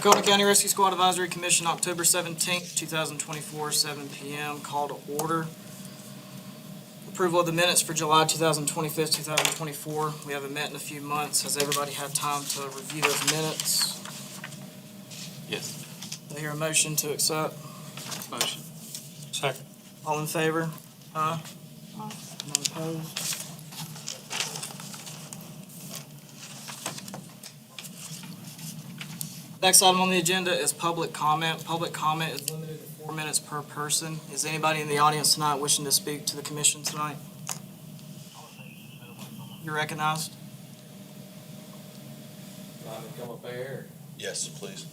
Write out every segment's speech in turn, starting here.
Oconee County Rescue Squad Advisory Commission, October 17th, 2024, 7 p.m. Call to order. Approval of the minutes for July 2025, 2024. We haven't met in a few months. Has everybody had time to review those minutes? Yes. Do I hear a motion to accept? Motion. Second. All in favor? Aye. None opposed? Next item on the agenda is public comment. Public comment is limited to 4 minutes per person. Is anybody in the audience tonight wishing to speak to the commission tonight? You're recognized. Want me to come up there? Yes, please.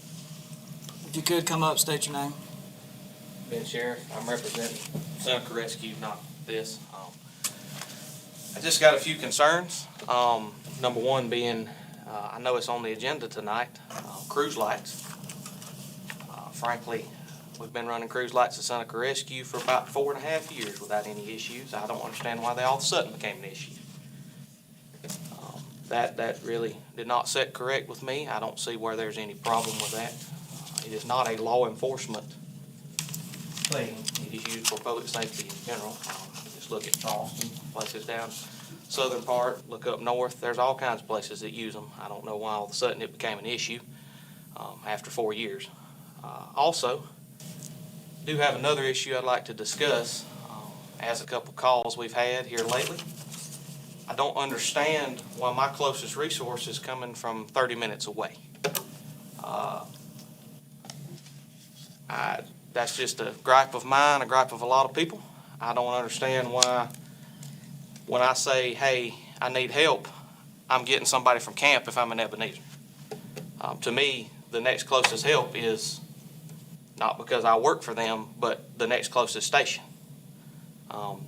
If you could come up, state your name. Ben Sheriff, I'm representing Seneca Rescue, not this. I just got a few concerns. Number one being, I know it's on the agenda tonight, cruise lights. Frankly, we've been running cruise lights at Seneca Rescue for about 4.5 years without any issues. I don't understand why they all of a sudden became an issue. That really did not set correct with me. I don't see where there's any problem with that. It is not a law enforcement thing. It is used for public safety in general. Just look at Charleston, places down southern part, look up north. There's all kinds of places that use them. I don't know why all of a sudden it became an issue after 4 years. Also, do have another issue I'd like to discuss. As a couple calls we've had here lately, I don't understand why my closest resource is coming from 30 minutes away. That's just a gripe of mine, a gripe of a lot of people. I don't understand why when I say, hey, I need help, I'm getting somebody from camp if I'm in Ebenezer. To me, the next closest help is not because I work for them, but the next closest station.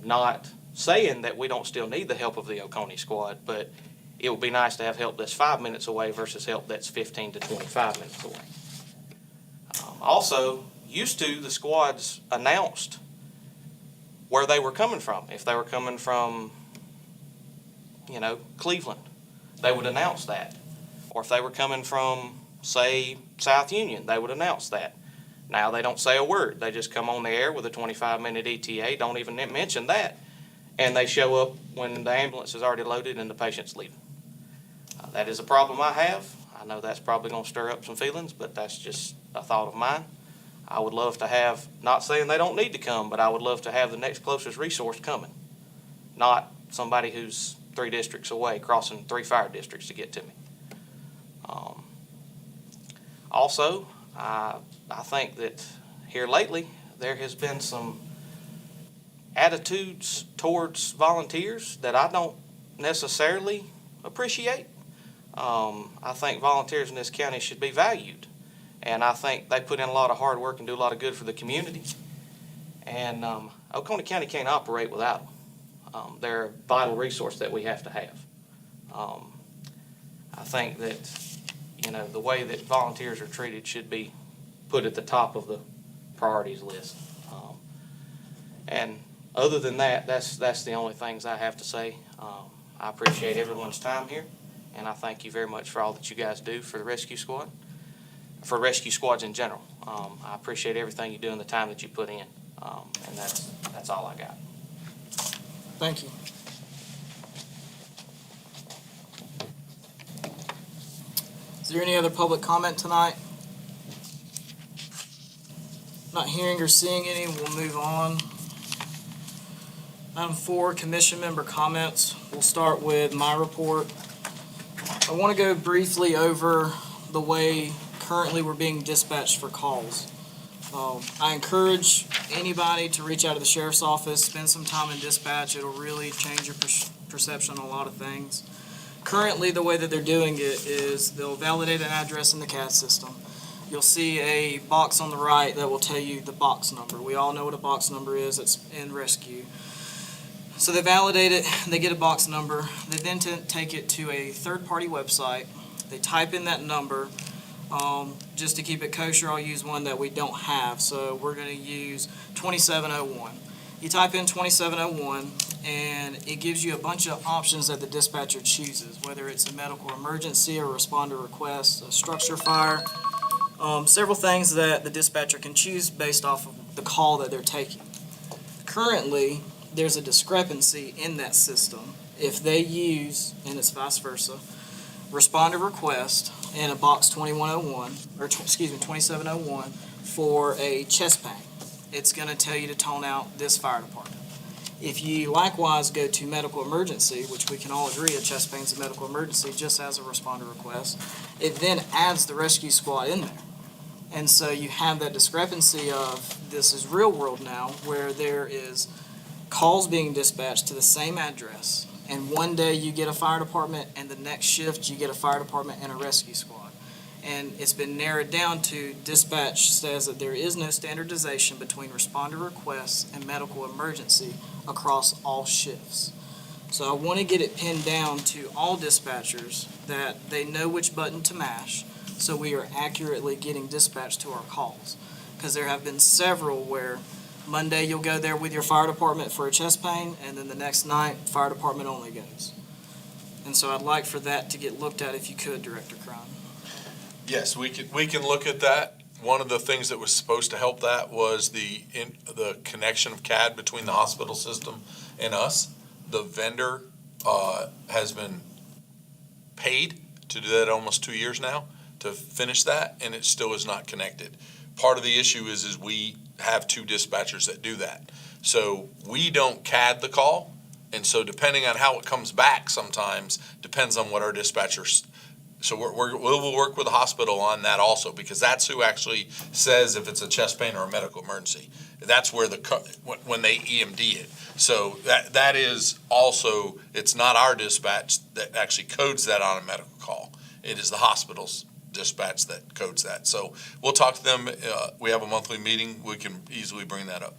Not saying that we don't still need the help of the Oconee squad, but it would be nice to have help that's 5 minutes away versus help that's 15 to 25 minutes away. Also, used to, the squads announced where they were coming from. If they were coming from, Cleveland, they would announce that. Or if they were coming from, say, South Union, they would announce that. Now they don't say a word. They just come on the air with a 25-minute ETA, don't even mention that, and they show up when the ambulance is already loaded and the patient's leaving. That is a problem I have. I know that's probably going to stir up some feelings, but that's just a thought of mine. I would love to have, not saying they don't need to come, but I would love to have the next closest resource coming, not somebody who's 3 districts away crossing 3 fire districts to get to me. Also, I think that here lately there has been some attitudes towards volunteers that I don't necessarily appreciate. I think volunteers in this county should be valued, and I think they put in a lot of hard work and do a lot of good for the community. And Oconee County can't operate without them. They're a vital resource that we have to have. I think that the way that volunteers are treated should be put at the top of the priorities list. And other than that, that's the only things I have to say. I appreciate everyone's time here, and I thank you very much for all that you guys do for the rescue squad, for rescue squads in general. I appreciate everything you do and the time that you put in, and that's all I got. Thank you. Is there any other public comment tonight? Not hearing or seeing any, we'll move on. Item 4, commission member comments. We'll start with my report. I want to go briefly over the way currently we're being dispatched for calls. I encourage anybody to reach out to the sheriff's office, spend some time in dispatch. It'll really change your perception on a lot of things. Currently, the way that they're doing it is they'll validate an address in the CAD system. You'll see a box on the right that will tell you the box number. We all know what a box number is. It's in rescue. So they validate it, they get a box number. They then take it to a third-party website. They type in that number. Just to keep it kosher, I'll use one that we don't have. So we're going to use 2701. You type in 2701, and it gives you a bunch of options that the dispatcher chooses, whether it's a medical emergency, a responder request, a structure fire, Several things that the dispatcher can choose based off of the call that they're taking. Currently, there's a discrepancy in that system. If they use, and it's vice versa, responder request in a box 2101, or 2701 for a chest pain, it's going to tell you to tone out this fire department. If you likewise go to medical emergency, which we can all agree a chest pain is a medical emergency just as a responder request, it then adds the rescue squad in there. And so you have that discrepancy of this is real world now where there is calls being dispatched to the same address, and one day you get a fire department and the next shift you get a fire department and a rescue squad. And it's been narrowed down to dispatch says that there is no standardization between responder requests and medical emergency across all shifts. So I want to get it pinned down to all dispatchers that they know which button to mash so we are accurately getting dispatched to our calls. Because there have been several where Monday you'll go there with your fire department for a chest pain, and then the next night, fire department only goes. And so I'd like for that to get looked at if you could, Director Cron. Yes, we can look at that. One of the things that was supposed to help that was the connection of CAD between the hospital system and us. The vendor has been paid to do that almost 2 years now to finish that, and it still is not connected. Part of the issue is we have two dispatchers that do that. So we don't CAD the call, and so depending on how it comes back sometimes depends on what our dispatchers. So we'll work with the hospital on that also, because that's who actually says if it's a chest pain or a medical emergency. That's where when they EMD it. So that is also, it's not our dispatch that actually codes that on a medical call. It is the hospital's dispatch that codes that. So we'll talk to them. We have a monthly meeting. We can easily bring that up.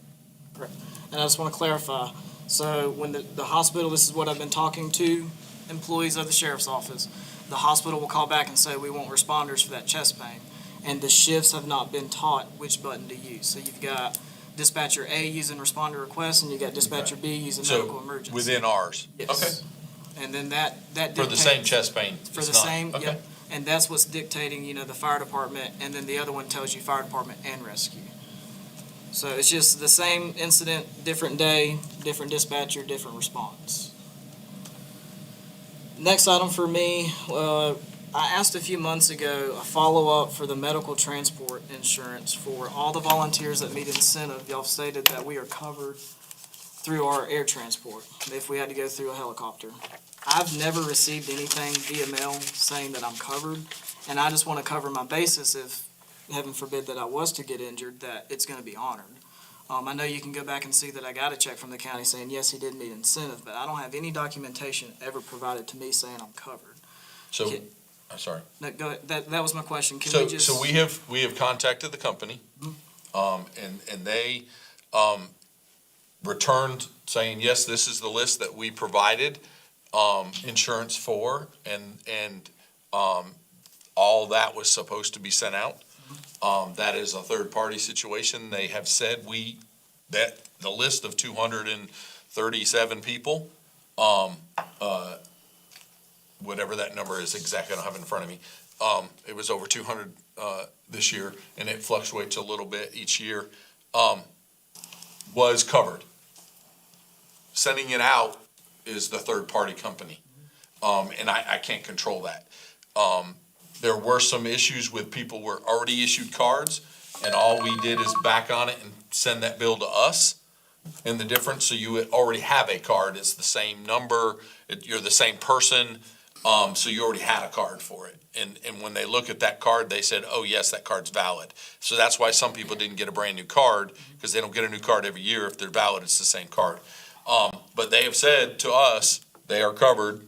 Correct. And I just want to clarify. So when the hospital, this is what I've been talking to employees of the sheriff's office, the hospital will call back and say, we want responders for that chest pain. And the shifts have not been taught which button to use. So you've got dispatcher A using responder request, and you got dispatcher B using medical emergency. Within ours? Yes. Okay. And then that For the same chest pain? For it's the not. same, Okay. yep. And that's what's dictating, the fire department, and then the other one tells you fire department and rescue. So it's just the same incident, different day, different dispatcher, different response. Next item for me, I asked a few months ago a follow-up for the medical transport insurance for all the volunteers that meet incentive. Y'all stated that we are covered through our air transport if we had to go through a helicopter. I've never received anything via mail saying that I'm covered, and I just want to cover my basis if, heaven forbid, that I was to get injured, that it's going to be honored. I know you can go back and see that I got a check from the county saying, yes, he did meet incentive, but I don't have any documentation ever provided to me saying I'm covered. So, I'm sorry. No, go ahead. That was my question. Can So, we just? so we have contacted the company, and they, returned saying, yes, this is the list that we provided, insurance for, and all that was supposed to be sent out. That is a third-party situation. They have said that the list of 237 people, whatever that number is exactly, I don't have it in front of me. It was over 200 this year, and it fluctuates a little bit each year, was covered. Sending it out is the third-party company, and I can't control that. There were some issues with people were already issued cards, and all we did is back on it and send that bill to us. And the difference, so you already have a card, it's the same number, you're the same person, so you already had a card for it. And when they look at that card, they said, oh, yes, that card's valid. So that's why some people didn't get a brand-new card, because they don't get a new card every year. If they're valid, it's the same card. But they have said to us, they are covered,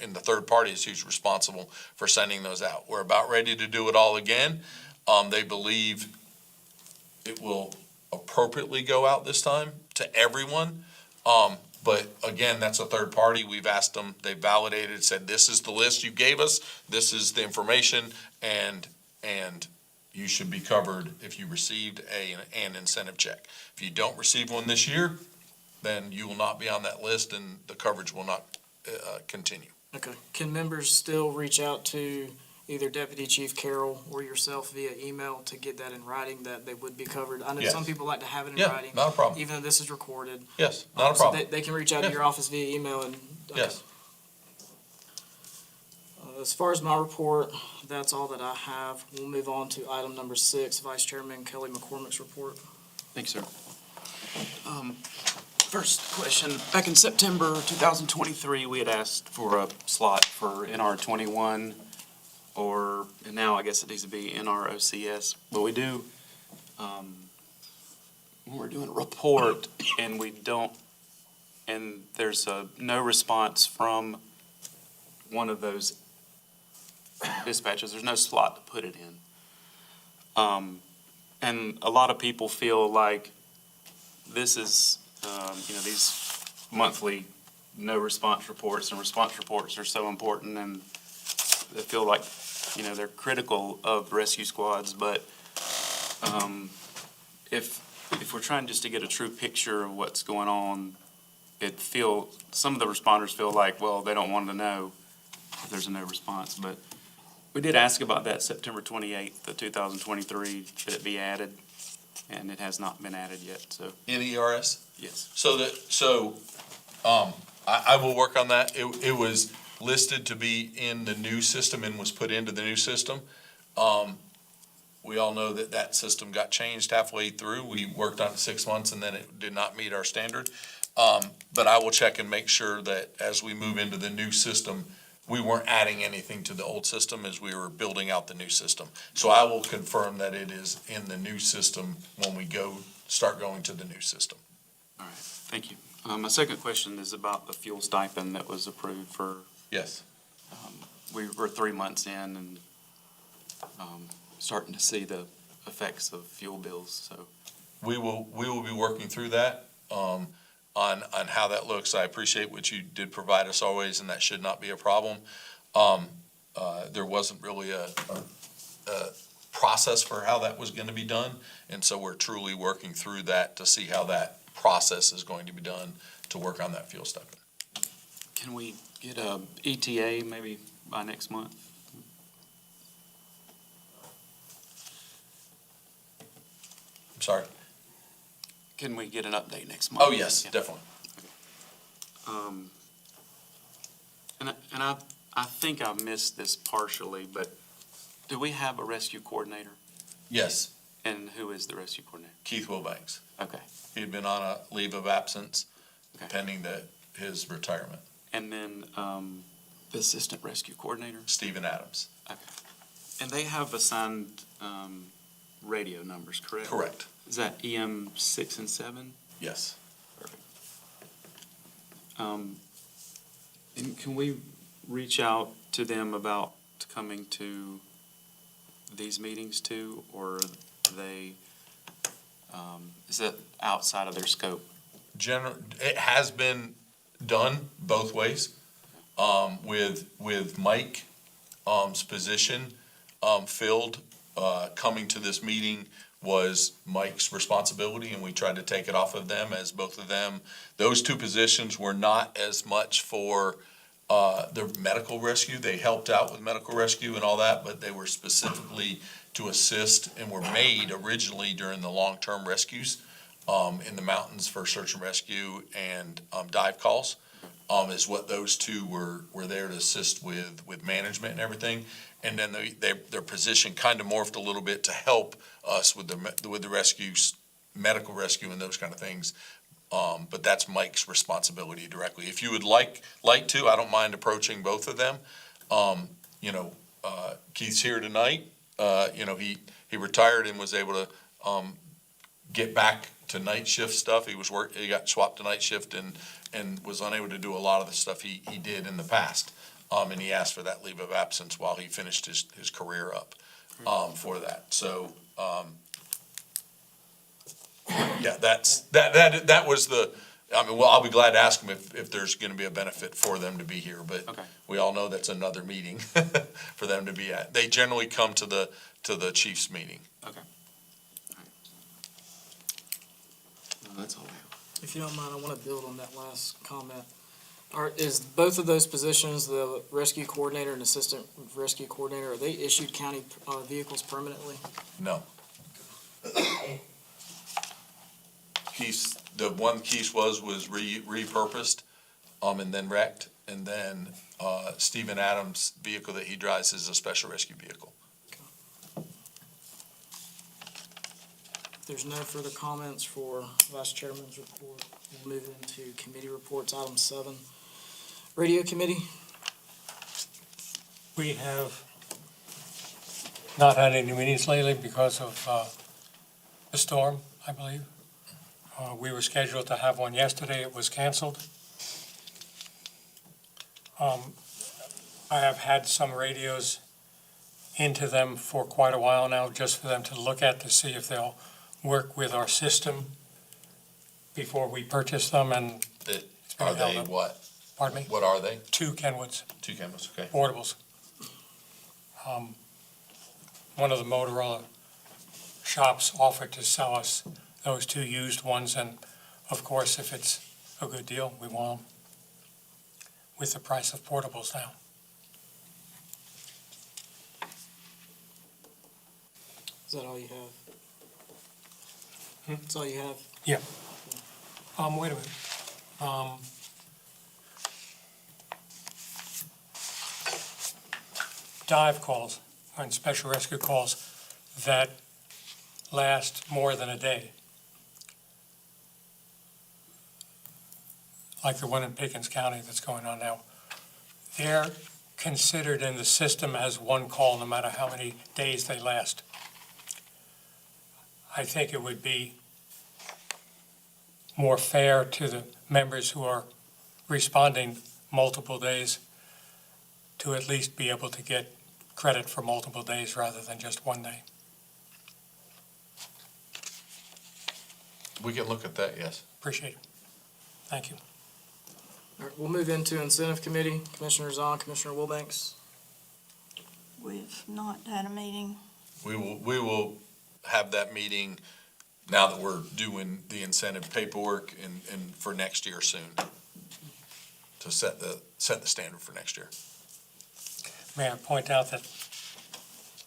and the third party is who's responsible for sending those out. We're about ready to do it all again. They believe it will appropriately go out this time to everyone. But again, that's a third party. We've asked them, they validated, said, this is the list you gave us, this is the information, and you should be covered if you received an incentive check. If you don't receive one this year, then you will not be on that list and the coverage will not continue. Okay. Can members still reach out to either Deputy Chief Carroll or yourself via email to get that in writing, that they would be covered. I know Yes. some people like to have it in Yeah, writing, not a problem. even though this is recorded. Yes, not a So problem. they can reach out to Yeah. your office via email and. okay. Yes. As far as my report, that's all that I have. We'll move on to item number 6, Vice Chairman Kelly McCormick's report. Thanks, sir. First question, back in September 2023, we had asked for a slot for NR 21, and now I guess it needs to be NR OCS. But we do, when we're doing a report and there's no response from one of those dispatches, there's no slot to put it in. And a lot of people feel like this is, these monthly no response reports and response reports are so important, and they feel like, they're critical of rescue squads, but if we're trying just to get a true picture of what's going on, some of the responders feel like, well, they don't want to know if there's a no response, but we did ask about that September 28th of 2023, that it be added, and it has not been added yet, so, NERS? yes. I will work on that. It was listed to be in the new system and was put into the new system. We all know that system got changed halfway through. We worked on it 6 months and then it did not meet our standard. But I will check and make sure that as we move into the new system, we weren't adding anything to the old system as we were building out the new system. So I will confirm that it is in the new system when we start going to the new system. All right, thank you. My second question is about the fuel stipend that was approved for, Yes. we were 3 months in and starting to see the effects of fuel bills, so. We will be working through that, on how that looks. I appreciate what you did provide us always, and that should not be a problem. There wasn't really a process for how that was gonna be done, and so we're truly working through that to see how that process is going to be done to work on that fuel stipend. Can we get a ETA maybe by next month? I'm sorry. Can we get an update next month? Oh, yes, Yeah. definitely. And I think I missed this partially, but do we have a rescue coordinator? Yes, And who is the rescue coordinator? Keith Wilbanks. Okay. He had been on a leave of absence Okay. pending his retirement. And then the assistant rescue coordinator? Stephen Adams. Okay. And they have assigned radio numbers, correct? Correct. Is that EM 6 and 7? Yes. Perfect. And can we reach out to them about coming to these meetings too, or they, is that outside of their scope? It has been done both ways, with Mike's position, filled, coming to this meeting was Mike's responsibility, and we tried to take it off of them, as both of them, those two positions were not as much for the medical rescue. They helped out with medical rescue and all that, but they were specifically to assist and were made originally during the long-term rescues in the mountains for search and rescue and dive calls, is what those two were there to assist with management and everything. And then their position kind of morphed a little bit to help us with the rescues, medical rescue and those kind of things. But that's Mike's responsibility directly. If you would like to, I don't mind approaching both of them. Keith's here tonight. He retired and was able to get back to night shift stuff. He got swapped to night shift and was unable to do a lot of the stuff he did in the past. And he asked for that leave of absence while he finished his career up for that. So, yeah, that was I'll be glad to ask them if there's gonna be a benefit for them to be here, but Okay. we all know that's another meeting for them to be at. They generally come to the chief's meeting. Okay. All right. Well, that's all I have. If you don't mind, I want to build on that last comment. Is both of those positions, the rescue coordinator and assistant rescue coordinator, are they issued county vehicles permanently? No. The one Keith was repurposed, and then wrecked, and then, Stephen Adams' vehicle that he drives is a special rescue vehicle. If there's no further comments for Vice Chairman's report, we'll move into committee reports, item 7. Radio Committee, We have not had any meetings lately because of the storm, I believe. We were scheduled to have one yesterday. It was canceled. I have had some radios into them for quite a while now, just for them to look at to see if they'll work with our system before we purchase them, and Are they what? pardon me, What are they? 2 Kenwoods. 2 cameras, okay. Portables. One of the Motorola shops offered to sell us those 2 used ones, and of course, if it's a good deal, we want them with the price of portables now. is that all you have? That's all you have? Wait a minute. Dive calls and special rescue calls that last more than a day. Like the one in Pickens County that's going on now. They're considered in the system as one call, no matter how many days they last. I think it would be more fair to the members who are responding multiple days to at least be able to get credit for multiple days rather than just one day. We can look at that, yes. Appreciate it. Thank you. All right, we'll move into Incentive Committee. Commissioner Zahn, Commissioner Wilbanks. We've not had a meeting. We will have that meeting now that we're doing the incentive paperwork and for next year soon, to set the standard for next year. May I point out that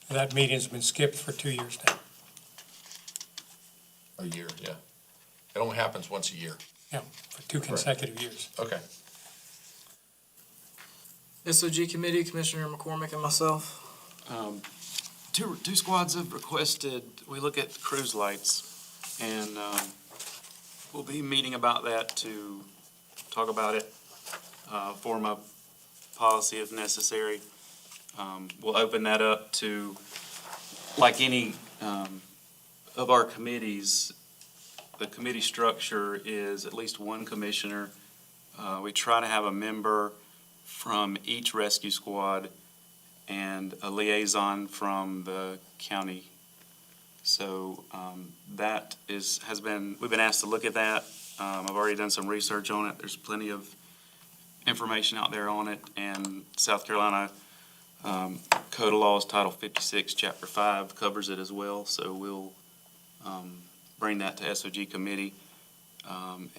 that meeting's been skipped for 2 years now. A year, yeah. It only happens once a year. For 2 consecutive years. Okay. SOG Committee, Commissioner McCormick and myself. Two squads have requested we look at cruise lights, and we'll be meeting about that to talk about it, form a policy if necessary. We'll open that up to, like any of our committees, the committee structure is at least one commissioner. We try to have a member from each rescue squad and a liaison from the county. So that we've been asked to look at that. I've already done some research on it. There's plenty of information out there on it, and South Carolina Code of Laws, Title 56, Chapter 5 covers it as well. So we'll bring that to SOG Committee.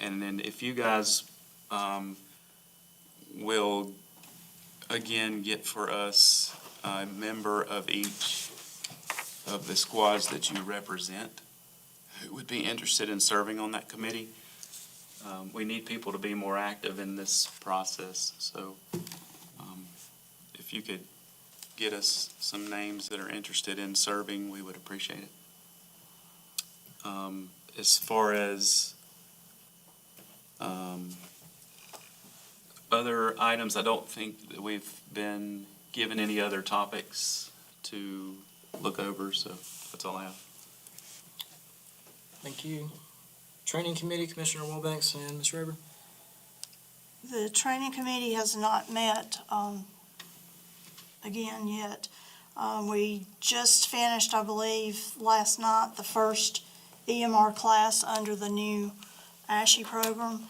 And then if you guys will, again, get for us a member of each of the squads that you represent who would be interested in serving on that committee. We need people to be more active in this process, so if you could get us some names that are interested in serving, we would appreciate it. As far as other items, I don't think that we've been given any other topics to look over, so that's all I have. Thank you. Training Committee, Commissioner Wilbanks and Ms. Rayburn. The training committee has not met again yet. We just finished, I believe, last night, the first EMR class under the new ASHE program.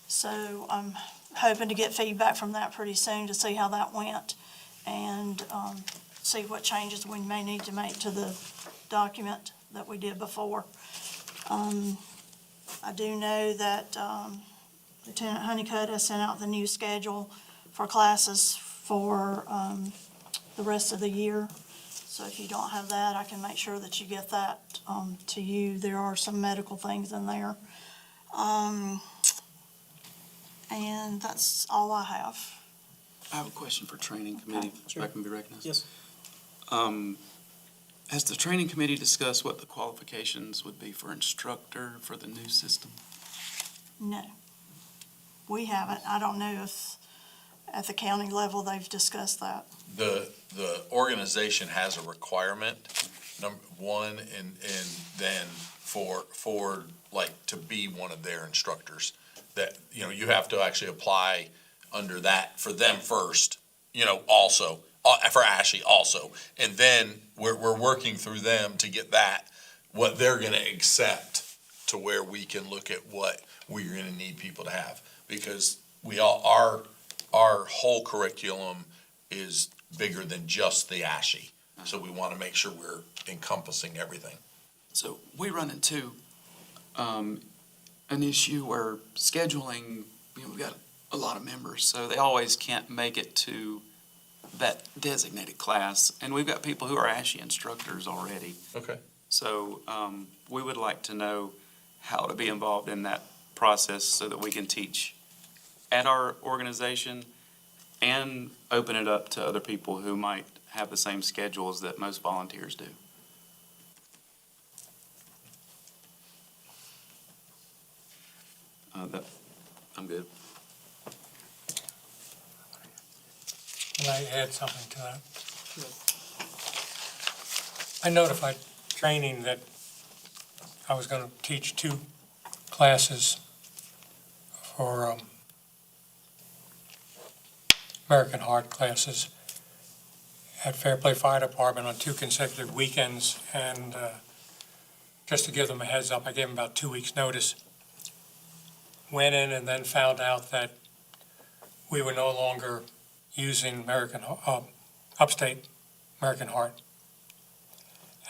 So I'm hoping to get feedback from that pretty soon to see how that went and see what changes we may need to make to the document that we did before. I do know that Lieutenant Honeycutt has sent out the new schedule for classes for the rest of the year. So if you don't have that, I can make sure that you get that to you. There are some medical things in there. And that's all I have. I have a question for training committee, if I can be recognized. Yes. Has the training committee discussed what the qualifications would be for instructor for the new system? No. We haven't. I don't know if at the county level they've discussed that. The organization has a requirement, number one, and then for like to be one of their instructors. That, you know, you have to actually apply under that for them first, you know, also, for ASHI also. And then we're working through them to get that, what they're gonna accept to where we can look at what we're gonna need people to have. Because our whole curriculum is bigger than just the ASHI. So we wanna make sure we're encompassing everything. So we run into an issue where scheduling, you know, we've got a lot of members, so they always can't make it to that designated class. And we've got people who are ASHI instructors already. Okay. So we would like to know how to be involved in that process so that we can teach at our organization and open it up to other people who might have the same schedules that most volunteers do. I'm good. Can I add something to that? I notified training that I was going to teach 2 classes for American Heart classes at Fairplay Fire Department on 2 consecutive weekends. And just to give them a heads up, I gave them about 2 weeks' notice. Went in and then found out that we were no longer using Upstate American Heart.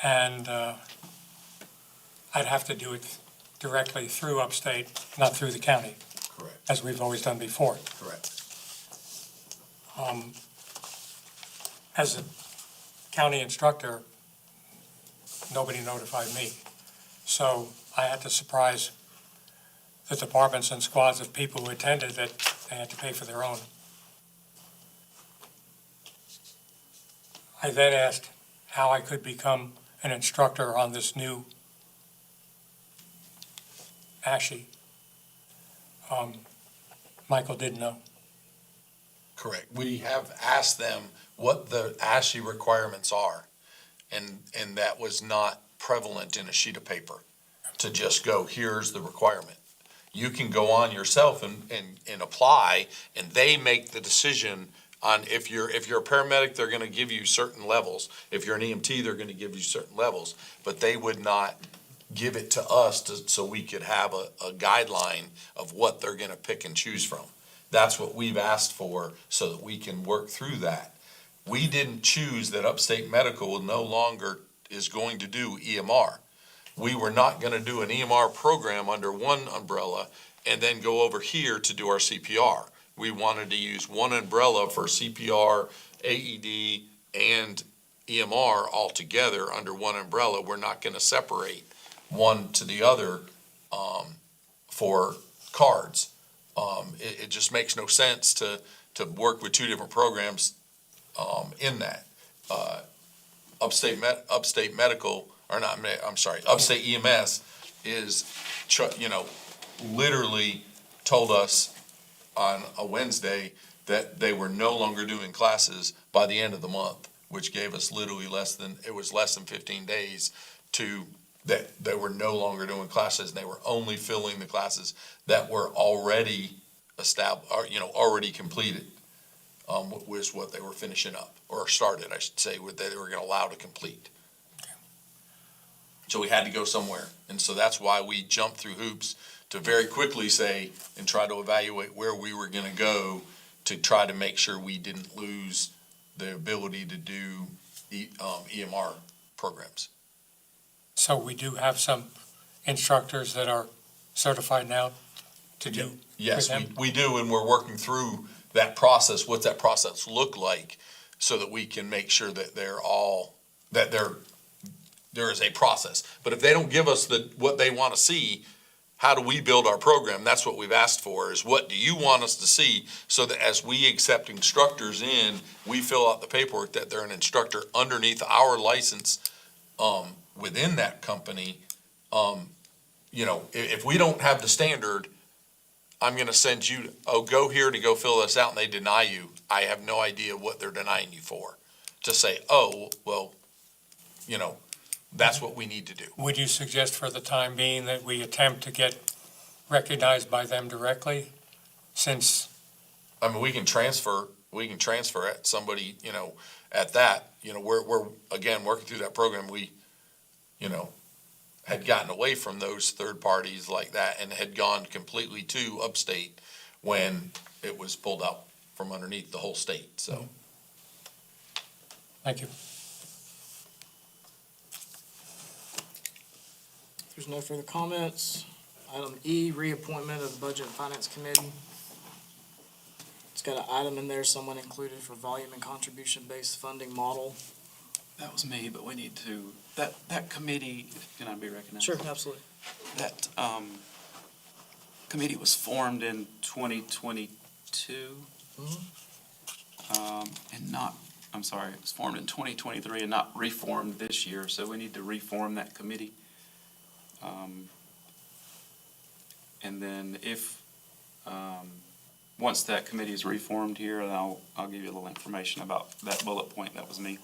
And I'd have to do it directly through Upstate, not through the county, Correct, as we've always done before. correct. As a county instructor, nobody notified me. So I had to surprise the departments and squads of people who attended that they had to pay for their own. I then asked how I could become an instructor on this new ASHI. Michael didn't know. Correct. We have asked them what the ASHI requirements are, and that was not prevalent in a sheet of paper to just go, here's the requirement. You can go on yourself and apply, and they make the decision on if you're a paramedic, they're gonna give you certain levels. If you're an EMT, they're gonna give you certain levels, but they would not give it to us so we could have a guideline of what they're gonna pick and choose from. That's what we've asked for so that we can work through that. We didn't choose that Upstate Medical no longer is going to do EMR. We were not gonna do an EMR program under one umbrella and then go over here to do our CPR. We wanted to use one umbrella for CPR, AED, and EMR all together under one umbrella. We're not gonna separate one to the other, for cards. It just makes no sense to work with 2 different programs, in that. Upstate Medical, or not, I'm sorry, Upstate EMS is, literally told us on a Wednesday that they were no longer doing classes by the end of the month, which gave us literally less than 15 days that they were no longer doing classes, and they were only filling the classes that were already established, or, already completed, was what they were finishing up, or started, I should say, what they were gonna allow to complete. So we had to go somewhere, and so that's why we jumped through hoops to very quickly say, and try to evaluate where we were gonna go to try to make sure we didn't lose the ability to do EMR programs. So we do have some instructors that are certified now to do with Yes, them? we do, and we're working through that process. What's that process look like? So that we can make sure that there is a process. But if they don't give us what they want to see, how do we build our program? That's what we've asked for, is what do you want us to see? So that as we accept instructors in, we fill out the paperwork that they're an instructor underneath our license, within that company. If we don't have the standard, I'm gonna send you, go here to go fill this out, and they deny you. I have no idea what they're denying you for. To say, that's what we need to do. Would you suggest for the time being that we attempt to get recognized by them directly? Since, I mean, we can transfer at somebody, at that, we're, again, working through that program. We, had gotten away from those third parties like that and had gone completely to upstate when it was pulled out from underneath the whole state, so. thank you. If there's no further comments, item E, reappointment of the Budget and Finance Committee. It's got an item in there, someone included for volume and contribution-based funding model. That was me, but we need to, that committee, can I be recognized? Sure, absolutely. That committee was formed in 2022. And not, I'm sorry, it was formed in 2023 and not reformed this year, so we need to reform that committee. And then once that committee is reformed here, then I'll give you a little information about that bullet point. That was me.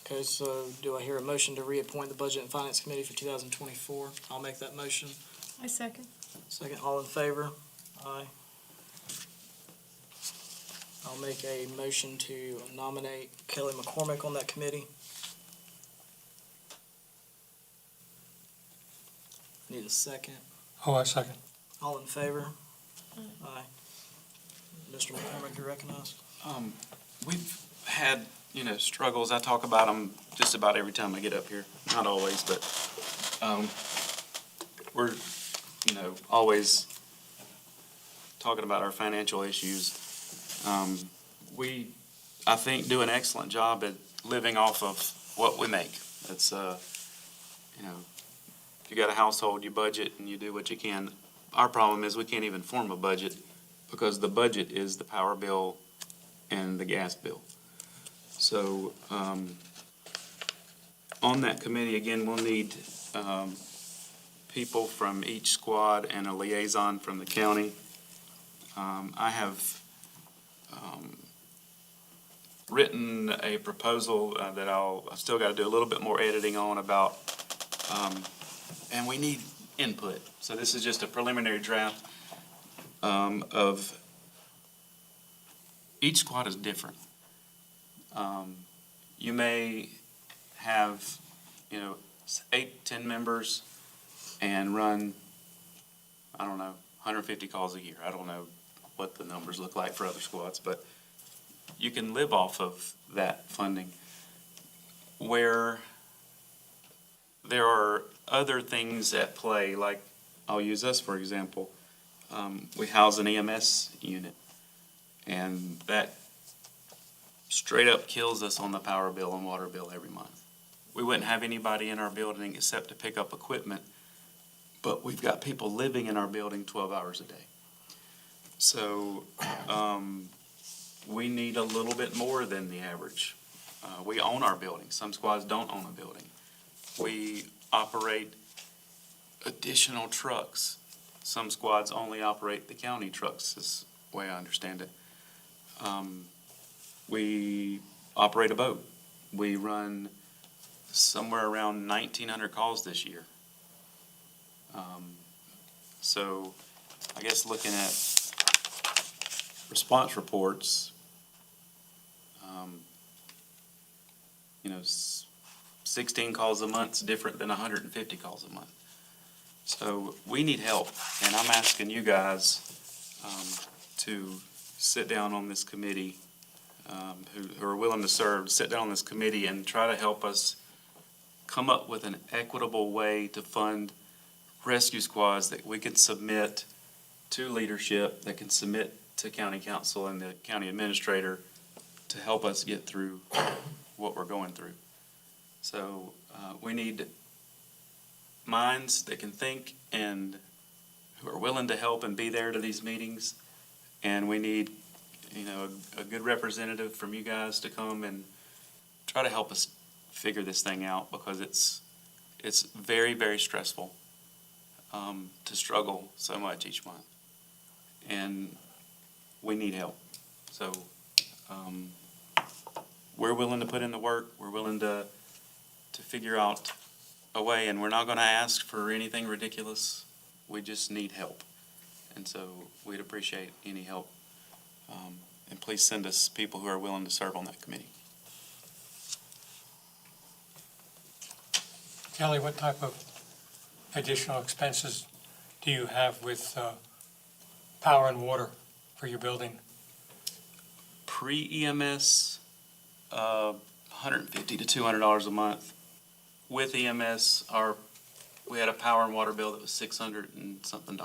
Okay, so do I hear a motion to reappoint the Budget and Finance Committee for 2024? I'll make that motion. I second. Second, all in favor? Aye. I'll make a motion to nominate Kelly McCormick on that committee. Need a second. Oh, I second. All in favor? Aye. Mr. McCormick, you're recognized. We've had, struggles. I talk about them just about every time I get up here. Not always, but we're, always talking about our financial issues. We, I think, do an excellent job at living off of what we make. It's, if you got a household, you budget and you do what you can. Our problem is we can't even form a budget because the budget is the power bill and the gas bill. So, on that committee, again, we'll need, people from each squad and a liaison from the county. I have, written a proposal, that I've still got to do a little bit more editing on about, and we need input. So this is just a preliminary draft, of, each squad is different. You may have, 8, 10 members and run, 150 calls a year. I don't know what the numbers look like for other squads, but you can live off of that funding. Where there are other things at play, like I'll use us for example. We house an EMS unit, and that straight up kills us on the power bill and water bill every month. We wouldn't have anybody in our building except to pick up equipment, but we've got people living in our building 12 hours a day. So, we need a little bit more than the average. We own our building. Some squads don't own a building. We operate additional trucks. Some squads only operate the county trucks, is the way I understand it. We operate a boat. We run somewhere around 1,900 calls this year. So I guess looking at response reports, 16 calls a month is different than 150 calls a month. So we need help, and I'm asking you guys to sit down on this committee, who are willing to serve, sit down on this committee and try to help us come up with an equitable way to fund rescue squads that we can submit to leadership, that can submit to county council and the county administrator to help us get through what we're going through. So we need minds that can think and who are willing to help and be there to these meetings. And we need, a good representative from you guys to come and try to help us figure this thing out, because it's very, very stressful to struggle so much each month. And we need help. So we're willing to put in the work. We're willing to figure out a way, and we're not going to ask for anything ridiculous. We just need help. And so we'd appreciate any help. And please send us people who are willing to serve on that committee. Kelly, what type of additional expenses do you have with power and water for your building? Pre-EMS, $150 to $200 a month. With EMS, we had a power and water bill that was $600 and something.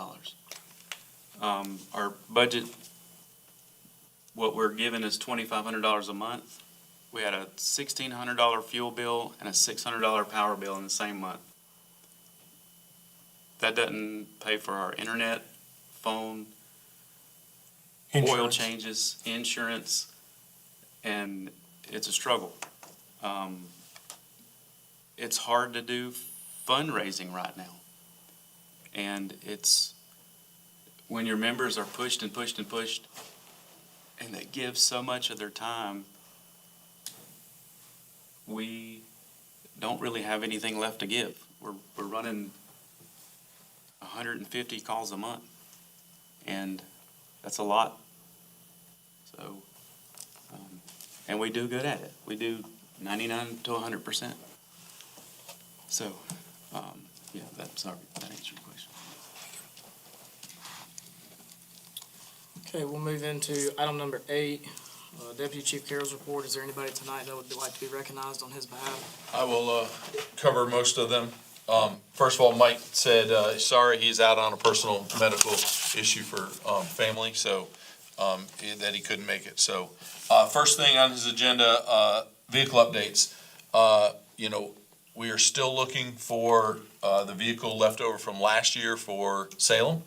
Our budget, what we're given is $2,500 a month. We had a $1,600 fuel bill and a $600 power bill in the same month. That doesn't pay for our internet, phone, oil Insurance? changes, insurance, and it's a struggle. It's hard to do fundraising right now. And it's when your members are pushed and pushed and pushed, and they give so much of their time, we don't really have anything left to give. We're running 150 calls a month, and that's a lot. So, and we do good at it. We do 99 to 100%. So, yeah, that answered your question. Okay, we'll move into item number 8, Deputy Chief Carroll's report. Is there anybody tonight that would like to be recognized on his behalf? I will cover most of them. First of all, Mike said, sorry, he's out on a personal medical issue for family, so that he couldn't make it. So first thing on his agenda, vehicle updates. We are still looking for the vehicle left over from last year for Salem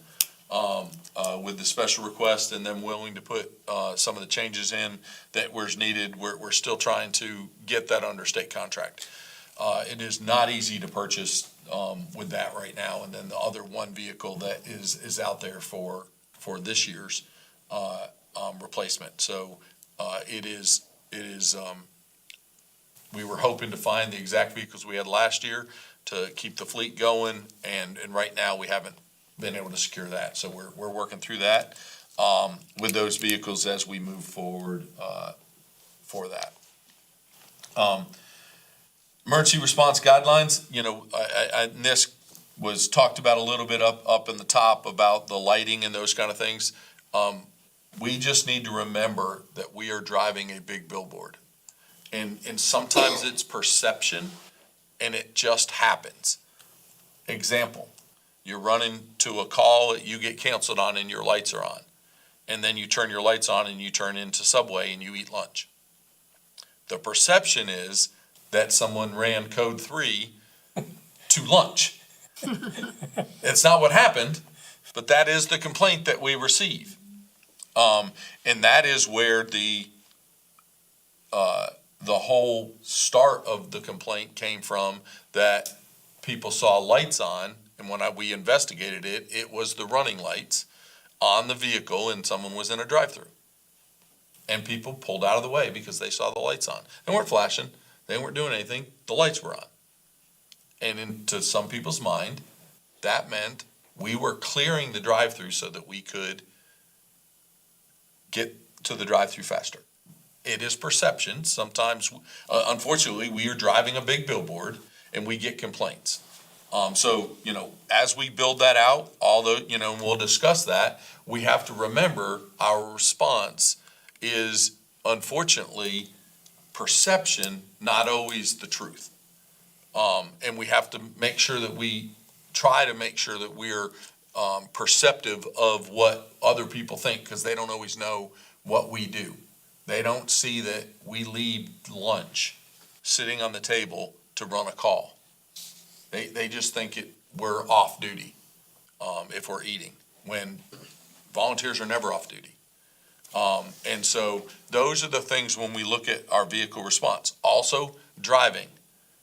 with the special request, and then willing to put some of the changes in that was needed. We're still trying to get that under state contract. It is not easy to purchase with that right now. And then the other one vehicle that is out there for this year's replacement. So it is we were hoping to find the exact vehicles we had last year to keep the fleet going, and right now we haven't been able to secure that. So we're working through that with those vehicles as we move forward for that. Emergency response guidelines, this was talked about a little bit up in the top about the lighting and those kind of things. We just need to remember that we are driving a big billboard. And sometimes it's perception, and it just happens. Example, you're running to a call that you get canceled on and your lights are on. And then you turn your lights on and you turn into Subway and you eat lunch. The perception is that someone ran code 3 to lunch. It's not what happened, but that is the complaint that we receive. And that is where the whole start of the complaint came from, that people saw lights on, and when we investigated it, it was the running lights on the vehicle and someone was in a drive-through. And people pulled out of the way because they saw the lights on. They weren't flashing, they weren't doing anything, the lights were on. And into some people's mind, that meant we were clearing the drive-through so that we could get to the drive-through faster. It is perception. Sometimes, unfortunately, we are driving a big billboard and we get complaints. So, as we build that out, although, we'll discuss that, we have to remember our response is, unfortunately, perception, not always the truth. And we have to make sure that we try to make sure that we're perceptive of what other people think, because they don't always know what we do. They don't see that we leave lunch sitting on the table to run a call. They just think we're off duty if we're eating, when volunteers are never off duty. And so those are the things when we look at our vehicle response. Also, driving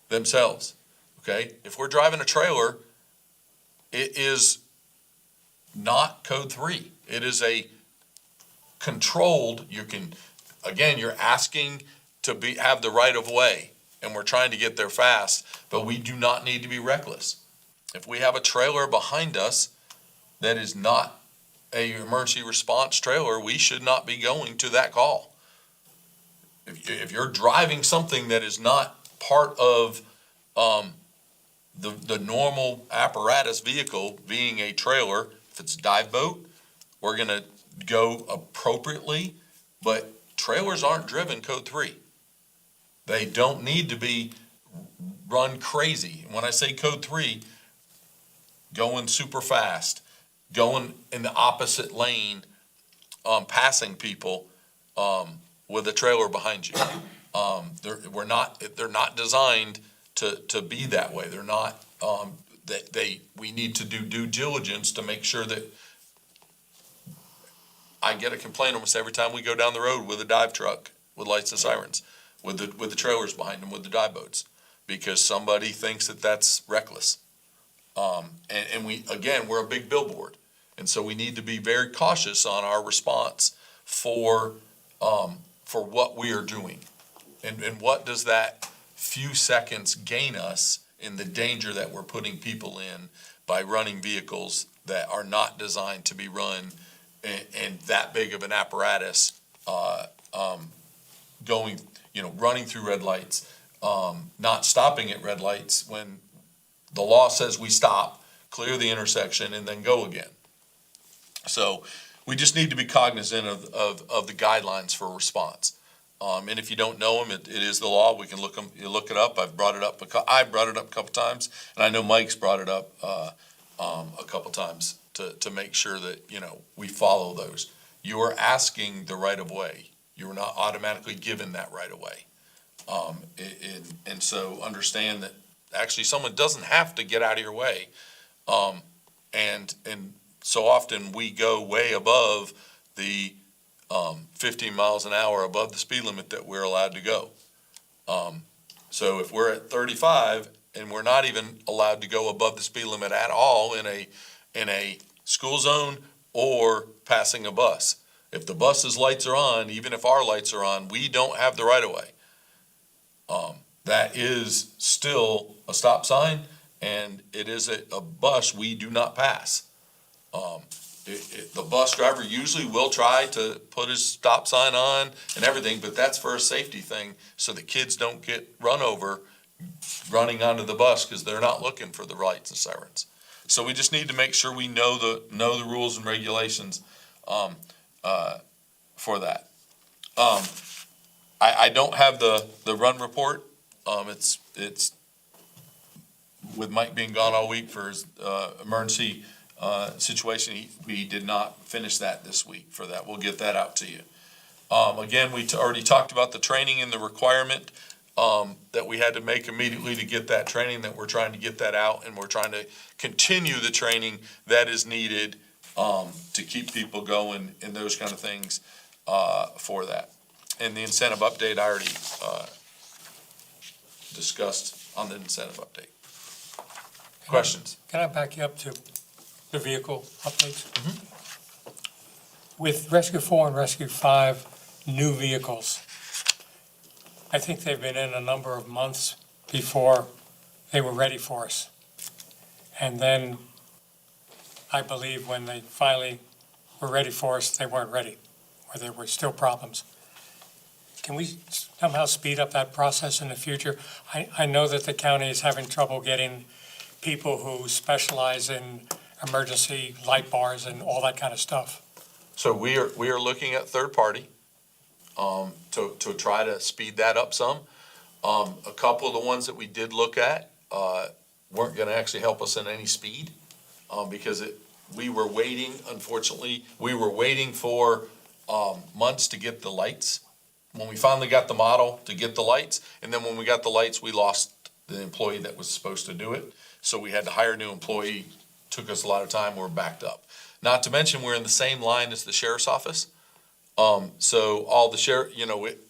themselves, okay? If we're driving a trailer, it is not code 3. It is a controlled, you're asking to have the right of way, and we're trying to get there fast, but we do not need to be reckless. If we have a trailer behind us that is not a emergency response trailer, we should not be going to that call. If you're driving something that is not part of the normal apparatus vehicle, being a trailer, if it's a dive boat, we're gonna go appropriately, but trailers aren't driven code 3. They don't need to be run crazy. When I say code 3, going super fast, going in the opposite lane, passing people with a trailer behind you. They're not designed to be that way. They're not. We need to do due diligence to make sure that. I get a complaint almost every time we go down the road with a dive truck with lights and sirens, with the trailers behind them, with the dive boats, because somebody thinks that that's reckless. And we're a big billboard. And so we need to be very cautious on our response for what we are doing. And what does that few seconds gain us in the danger that we're putting people in by running vehicles that are not designed to be run and that big of an apparatus, running through red lights, not stopping at red lights when the law says we stop, clear the intersection, and then go again. So we just need to be cognizant of the guidelines for response. And if you don't know them, it is the law. We can look it up. I've brought it up a couple times, and I know Mike's brought it up a couple times to make sure that we follow those. You are asking the right of way. You are not automatically given that right of way. And so understand that actually someone doesn't have to get out of your way. And so often we go way above the 15 miles an hour above the speed limit that we're allowed to go. So if we're at 35 and we're not even allowed to go above the speed limit at all in a school zone or passing a bus, if the bus's lights are on, even if our lights are on, we don't have the right of way. That is still a stop sign, and it is a bus we do not pass. The bus driver usually will try to put his stop sign on and everything, but that's for a safety thing, so that kids don't get run over running onto the bus because they're not looking for the lights and sirens. So we just need to make sure we know the rules and regulations for that. I don't have the run report. It's with Mike being gone all week for his emergency situation. We did not finish that this week for that. We'll get that out to you. Again, we already talked about the training and the requirement that we had to make immediately to get that training, that we're trying to get that out, and we're trying to continue the training that is needed to keep people going and those kind of things for that. And the incentive update, I already discussed on the incentive update. Questions? Can I back you up to the vehicle updates? With Rescue 4 and Rescue 5 new vehicles, I think they've been in a number of months before they were ready for us. And then I believe when they finally were ready for us, they weren't ready, or there were still problems. Can we somehow speed up that process in the future? I know that the county is having trouble getting people who specialize in emergency light bars and all that kind of stuff. So we are looking at third party to try to speed that up some. A couple of the ones that we did look at weren't gonna actually help us in any speed, because we were waiting, unfortunately, we were waiting for, months to get the lights. When we finally got the model to get the lights, and then when we got the lights, we lost the employee that was supposed to do it. So we had to hire a new employee, took us a lot of time, we're backed up. Not to mention, we're in the same line as the sheriff's office. So all the sheriff,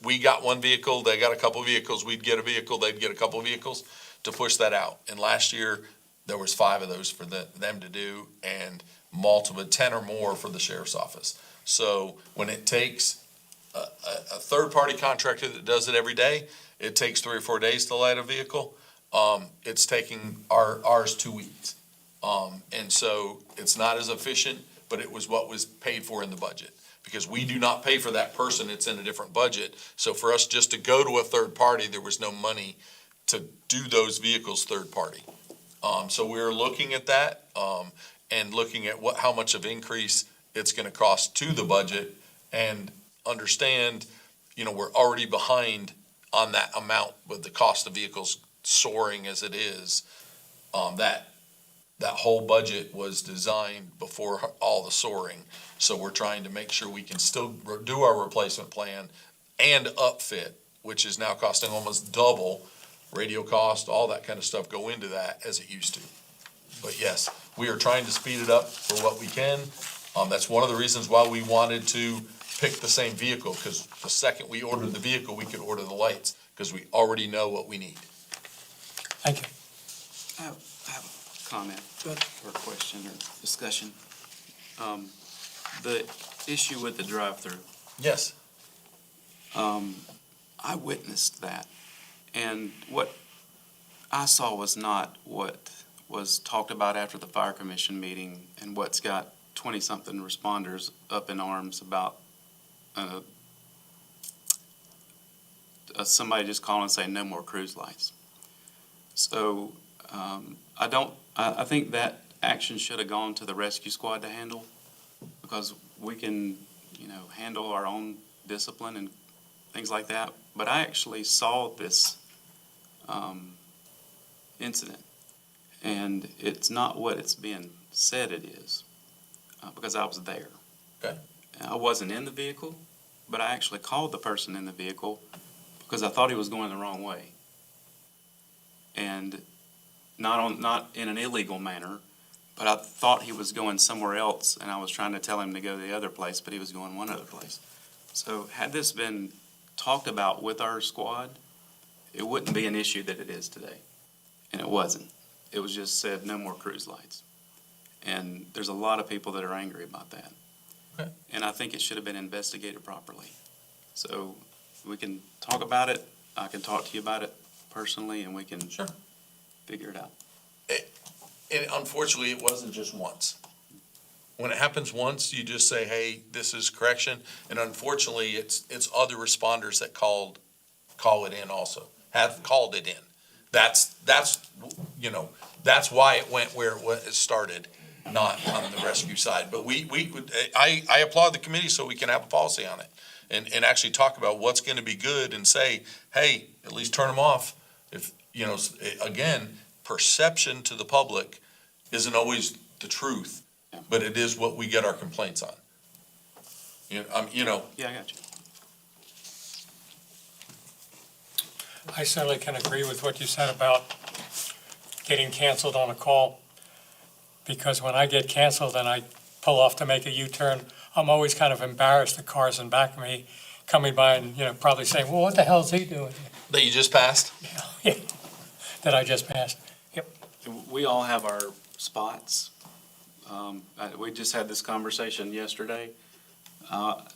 we got one vehicle, they got a couple vehicles, we'd get a vehicle, they'd get a couple vehicles to push that out. And last year, there was 5 of those for them to do, and multiple, 10 or more for the sheriff's office. So when it takes a third-party contractor that does it every day, it takes 3 or 4 days to light a vehicle. It's taking ours 2 weeks. And so it's not as efficient, but it was what was paid for in the budget. Because we do not pay for that person, it's in a different budget. So for us just to go to a third party, there was no money to do those vehicles third party. So we're looking at that, and looking at how much of increase it's gonna cost to the budget, and understand, we're already behind on that amount with the cost of vehicles soaring as it is. That whole budget was designed before all the soaring. So we're trying to make sure we can still do our replacement plan and upfit, which is now costing almost double. Radio cost, all that kind of stuff go into that as it used to. But yes, we are trying to speed it up for what we can. That's one of the reasons why we wanted to pick the same vehicle, because the second we ordered the vehicle, we could order the lights, because we already know what we need. Thank you. I have a comment or question or discussion. The issue with the drive-through, Yes. I witnessed that. And what I saw was not what was talked about after the fire commission meeting, and what's got 20-something responders up in arms about somebody just calling and saying no more cruise lights. So I think that action should have gone to the rescue squad to handle, because we can, handle our own discipline and things like that. But I actually saw this incident, and it's not what it's being said it is, because I was there. Okay. I wasn't in the vehicle, but I actually called the person in the vehicle because I thought he was going the wrong way. And not in an illegal manner, but I thought he was going somewhere else, and I was trying to tell him to go the other place, but he was going one other place. So had this been talked about with our squad, it wouldn't be an issue that it is today. And it wasn't. It was just said, no more cruise lights. And there's a lot of people that are angry about that. Okay. And I think it should have been investigated properly. So we can talk about it. I can talk to you about it personally, and we can Sure. figure it out. And unfortunately, it wasn't just once. When it happens once, you just say, hey, this is correction. And unfortunately, it's other responders that call it in also, have called it in. That's why it went where it started, not on the rescue side. But I applaud the committee so we can have a policy on it and actually talk about what's gonna be good and say, hey, at least turn them off. If, again, perception to the public isn't always the truth, but it is what we get our complaints on. Yeah, I got you. I certainly can agree with what you said about getting canceled on a call, because when I get canceled and I pull off to make a U-turn, I'm always kind of embarrassed, the cars in back of me coming by and, probably saying, well, what the hell's he doing? That you just passed? That I just passed. We all have our spots. We just had this conversation yesterday.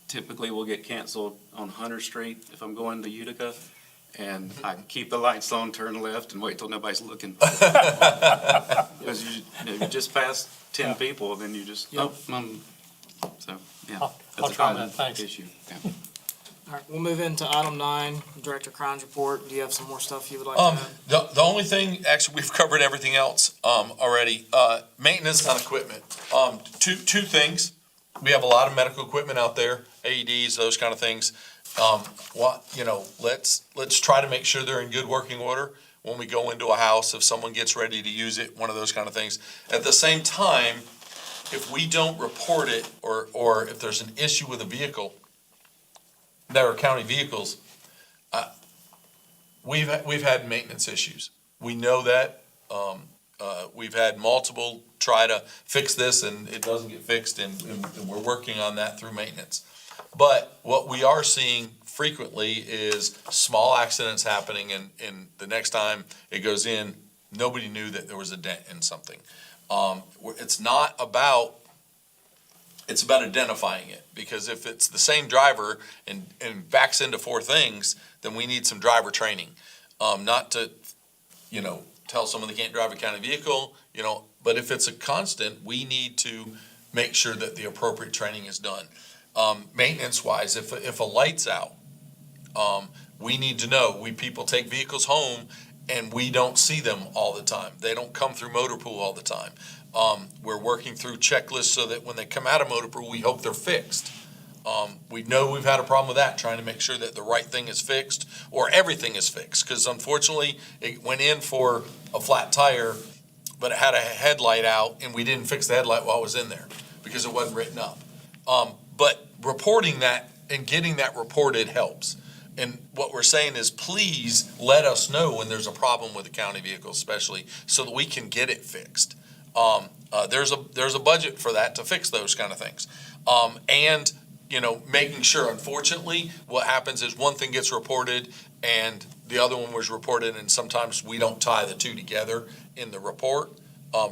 Typically, we'll get canceled on Hunter Street if I'm going to Utica, and I keep the lights on, turn left, and wait till nobody's looking. Because you just pass 10 people, then you just, so, yeah. I'll That's a try common that, thanks. issue. Yeah. All right, we'll move into item 9, Director Crine's report. Do you have some more stuff you would like to add? The only thing, actually, we've covered everything else, already. Maintenance on equipment. Two things. We have a lot of medical equipment out there, AEDs, those kind of things. Let's try to make sure they're in good working order. when we go into a house, if someone gets ready to use it, one of those kind of things. At the same time, if we don't report it, or if there's an issue with a vehicle, that are county vehicles, we've had maintenance issues. We know that. We've had multiple try to fix this and it doesn't get fixed, and we're working on that through maintenance. But what we are seeing frequently is small accidents happening, and the next time it goes in, nobody knew that there was a dent in something. It's about identifying it, because if it's the same driver and backs into four things, then we need some driver training. Not to, tell someone they can't drive a county vehicle, but if it's a constant, we need to make sure that the appropriate training is done. Maintenance wise, if a light's out, we need to know. People take vehicles home and we don't see them all the time. They don't come through motor pool all the time. We're working through checklists so that when they come out of motor pool, we hope they're fixed. We know we've had a problem with that, trying to make sure that the right thing is fixed or everything is fixed. Because unfortunately, it went in for a flat tire, but it had a headlight out and we didn't fix the headlight while it was in there because it wasn't written up. But reporting that and getting that reported helps. And what we're saying is, please let us know when there's a problem with the county vehicle, especially, so that we can get it fixed. There's a budget for that to fix those kind of things. And making sure, unfortunately, what happens is one thing gets reported and the other one was reported, and sometimes we don't tie the two together in the report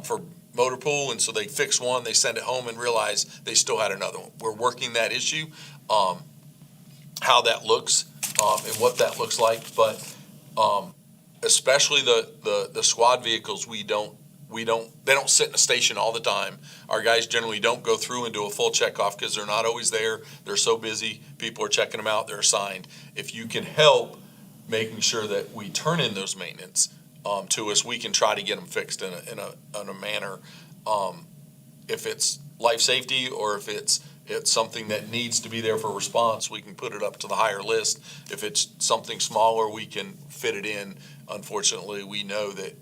for motor pool, and so they fix one, they send it home and realize they still had another one. We're working that issue, how that looks, and what that looks like, but especially the squad vehicles, they don't sit in a station all the time. Our guys generally don't go through and do a full checkoff because they're not always there. They're so busy. People are checking them out. They're assigned. If you can help making sure that we turn in those maintenance to us, we can try to get them fixed in a manner. If it's life safety or if it's something that needs to be there for response, we can put it up to the higher list. If it's something smaller, we can fit it in. Unfortunately, we know that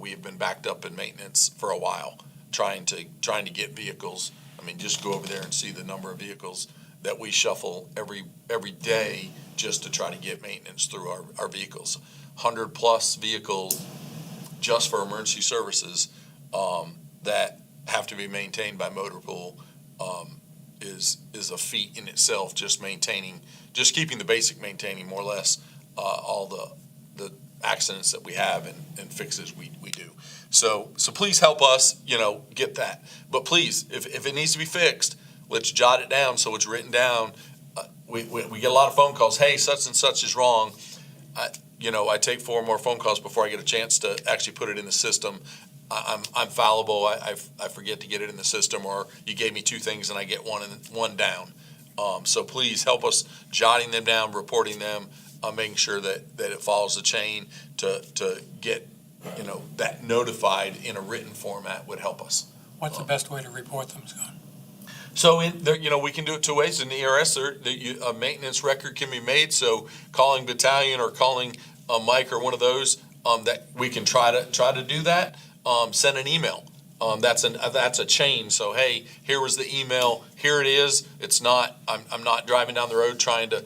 we have been backed up in maintenance for a while, trying to get vehicles. I mean, just go over there and see the number of vehicles that we shuffle every day just to try to get maintenance through our vehicles. 100+ vehicles just for emergency services that have to be maintained by motor pool is a feat in itself. Just keeping the basic maintaining, more or less, all the accidents that we have and fixes we do. So please help us, get that. But please, if it needs to be fixed, let's jot it down so it's written down. We get a lot of phone calls. Hey, such and such is wrong. I take 4 more phone calls before I get a chance to actually put it in the system. I'm fallible. I forget to get it in the system, or you gave me 2 things and I get one down. So please help us jotting them down, reporting them, making sure that it follows the chain to get that notified in a written format would help us. What's the best way to report them, Scott? So we can do it 2 ways. In the ERS, a maintenance record can be made. So calling battalion or calling Mike or one of those, that we can try to do that. Send an email. That's a chain. So hey, here was the email. Here it is. It's not. I'm not driving down the road trying to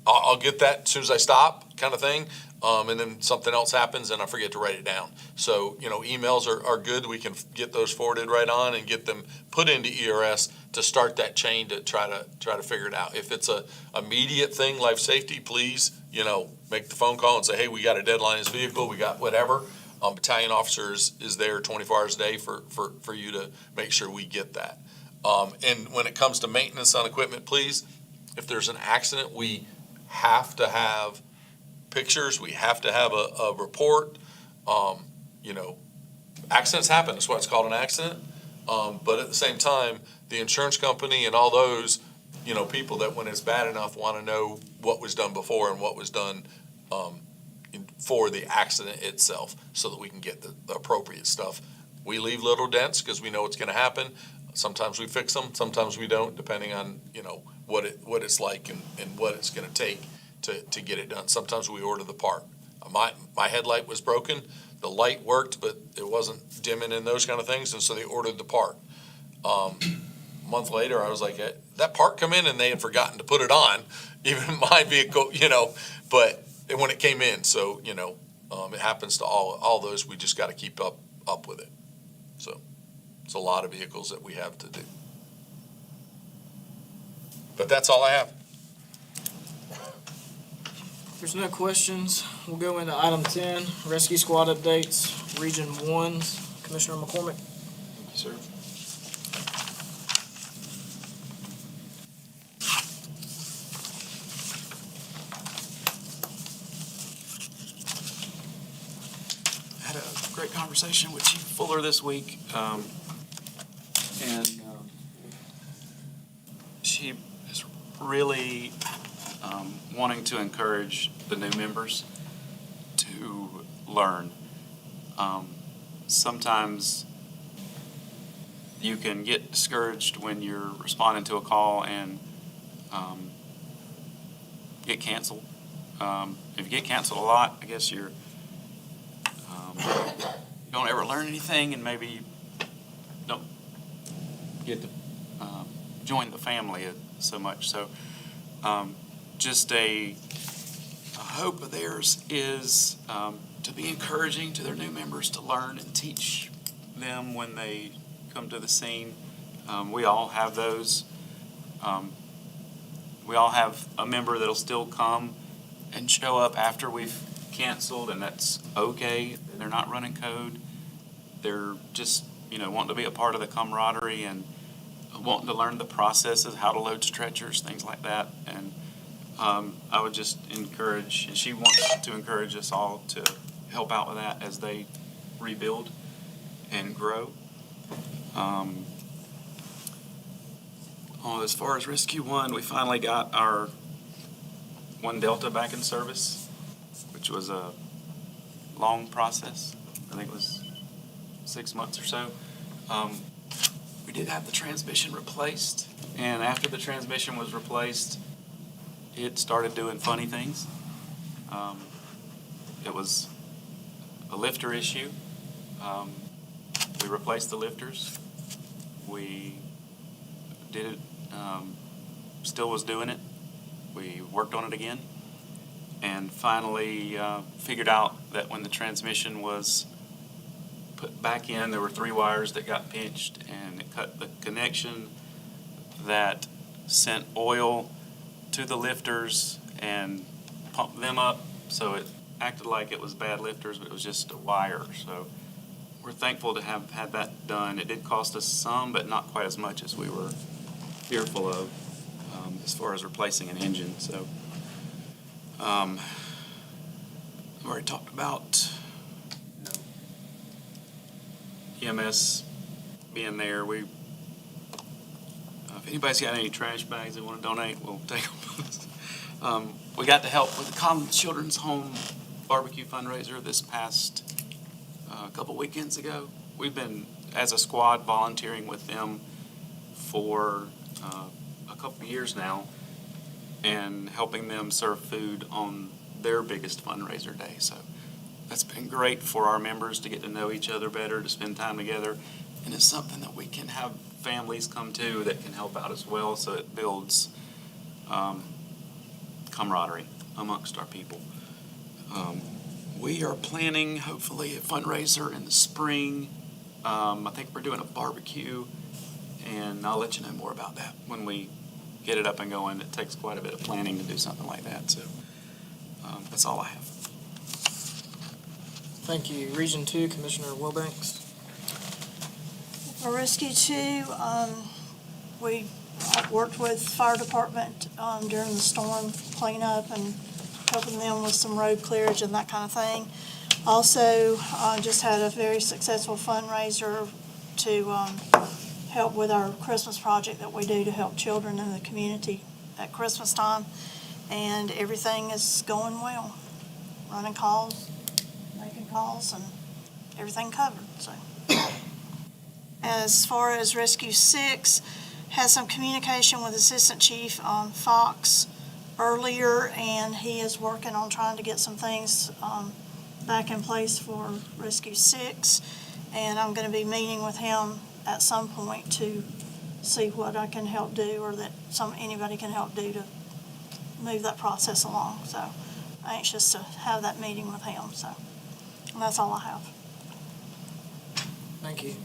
I'll get that as soon as I stop, kind of thing. And then something else happens and I forget to write it down. So, emails are good. We can get those forwarded right on and get them put into ERS to start that chain to try to figure it out. If it's a immediate thing, life safety, please, make the phone call and say, hey, we got a deadline in this vehicle, we got whatever. Battalion officers is there 24 hours a day for you to make sure we get that. And when it comes to maintenance on equipment, please, if there's an accident, we have to have pictures, we have to have a report. Accidents happen, that's why it's called an accident. But at the same time, the insurance company and all those, people that when it's bad enough want to know what was done before and what was done for the accident itself so that we can get the appropriate stuff. We leave little dents because we know it's going to happen. Sometimes we fix them, sometimes we don't, depending on, what it's like and what it's going to take to get it done. Sometimes we order the part. My headlight was broken, the light worked, but it wasn't dimming and those kind of things, and so they ordered the part. A month later, I was like, that part come in and they had forgotten to put it on, even my vehicle, but when it came in, so, it happens to all those, we just gotta keep up with it. So, it's a lot of vehicles that we have to do. But that's all I have. If there's no questions, we'll go into item 10, rescue squad updates, Region 1's Commissioner McCormick. Sir. Had a great conversation with Chief Fuller this week, and she is really wanting to encourage the new members to learn. Sometimes you can get discouraged when you're responding to a call and get canceled. If you get canceled a lot, I guess you don't ever learn anything, and maybe you don't get to join the family so much. So just a hope of theirs is to be encouraging to their new members to learn and teach them when they come to the scene. We all have those. We all have a member that'll still come and show up after we've canceled, and that's okay. They're not running code. They're just, wanting to be a part of the camaraderie and wanting to learn the processes, how to load stretchers, things like that. And I would just encourage, and she wants to encourage us all to help out with that as they rebuild and grow. As far as Rescue 1, we finally got our 1 Delta back in service, which was a long process. I think it was 6 months or so. We did have the transmission replaced, and after the transmission was replaced, it started doing funny things. It was a lifter issue. We replaced the lifters. We did it, still was doing it. We worked on it again, and finally figured out that when the transmission was put back in, there were 3 wires that got pinched, and it cut the connection that sent oil to the lifters and pumped them up. So it acted like it was bad lifters, but it was just a wire. So we're thankful to have had that done. It did cost us some, but not quite as much as we were fearful of as far as replacing an engine. So I've already talked about EMS being there. If anybody's got any trash bags they want to donate, we'll take them. We got to help with the Common Children's Home barbecue fundraiser this past couple weekends ago. We've been, as a squad, volunteering with them for a couple years now and helping them serve food on their biggest fundraiser day. So that's been great for our members to get to know each other better, to spend time together, and it's something that we can have families come to that can help out as well, so it builds camaraderie amongst our people. We are planning, hopefully, a fundraiser in the spring. I think we're doing a barbecue, and I'll let you know more about that when we get it up and going. It takes quite a bit of planning to do something like that, so that's all I have. Thank you. Region 2, Commissioner Wilbanks. For Rescue 2, we worked with fire department during the storm cleanup and helping them with some road clearage and that kind of thing. Also, just had a very successful fundraiser to help with our Christmas project that we do to help children in the community at Christmas time. And everything is going well. Running calls, making calls, and everything covered. So, as far as Rescue 6, had some communication with Assistant Chief Fox earlier, and he is working on trying to get some things back in place for Rescue 6. And I'm going to be meeting with him at some point to see what I can help do, or that anybody can help do to move that process along. So anxious to have that meeting with him. So and that's all I have. Thank you.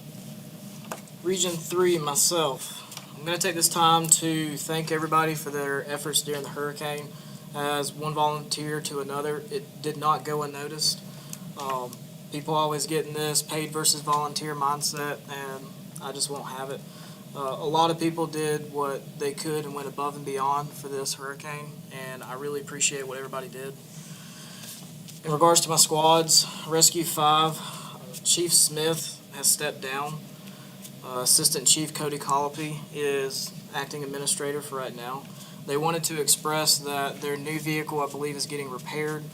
Region 3, myself. I'm going to take this time to thank everybody for their efforts during the hurricane. As one volunteer to another, it did not go unnoticed. People always get in this paid versus volunteer mindset, and I just won't have it. A lot of people did what they could and went above and beyond for this hurricane, and I really appreciate what everybody did. In regards to my squads, Rescue 5, Chief Smith has stepped down. Assistant Chief Cody Colopy is acting administrator for right now. They wanted to express that their new vehicle, I believe, is getting repaired.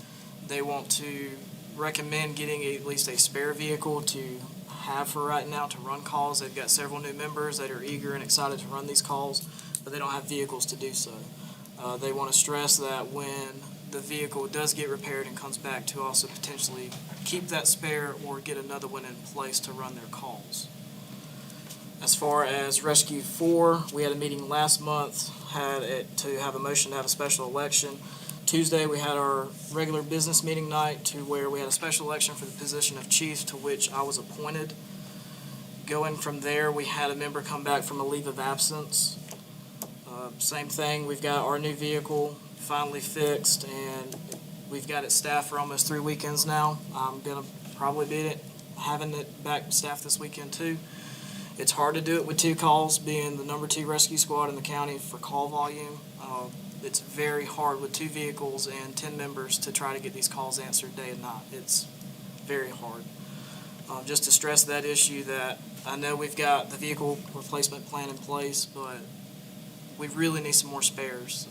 They want to recommend getting at least a spare vehicle to have for right now to run calls. They've got several new members that are eager and excited to run these calls, but they don't have vehicles to do so. They want to stress that when the vehicle does get repaired and comes back, to also potentially keep that spare or get another one in place to run their calls. As far as Rescue 4, we had a meeting last month, to have a motion to have a special election. Tuesday, we had our regular business meeting night, to where we had a special election for the position of chief, to which I was appointed. Going from there, we had a member come back from a leave of absence. Same thing, we've got our new vehicle finally fixed, and we've got it staffed for almost 3 weekends now. I'm going to probably be having it back staffed this weekend too. It's hard to do it with 2 calls, being the number 2 rescue squad in the county for call volume. It's very hard with 2 vehicles and 10 members to try to get these calls answered day and night. It's very hard. Just to stress that issue, that I know we've got the vehicle replacement plan in place, but we really need some more spares.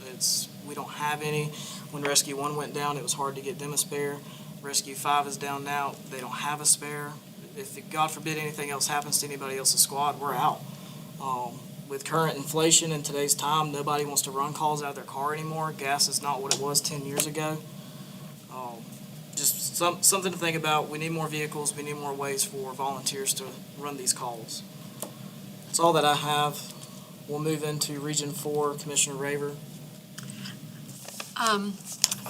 We don't have any. When Rescue 1 went down, it was hard to get them a spare. Rescue 5 is down now. They don't have a spare. If, God forbid, anything else happens to anybody else's squad, we're out. With current inflation in today's time, nobody wants to run calls out of their car anymore. Gas is not what it was 10 years ago. Just something to think about. We need more vehicles. We need more ways for volunteers to run these calls. That's all that I have. We'll move into Region 4, Commissioner Raver.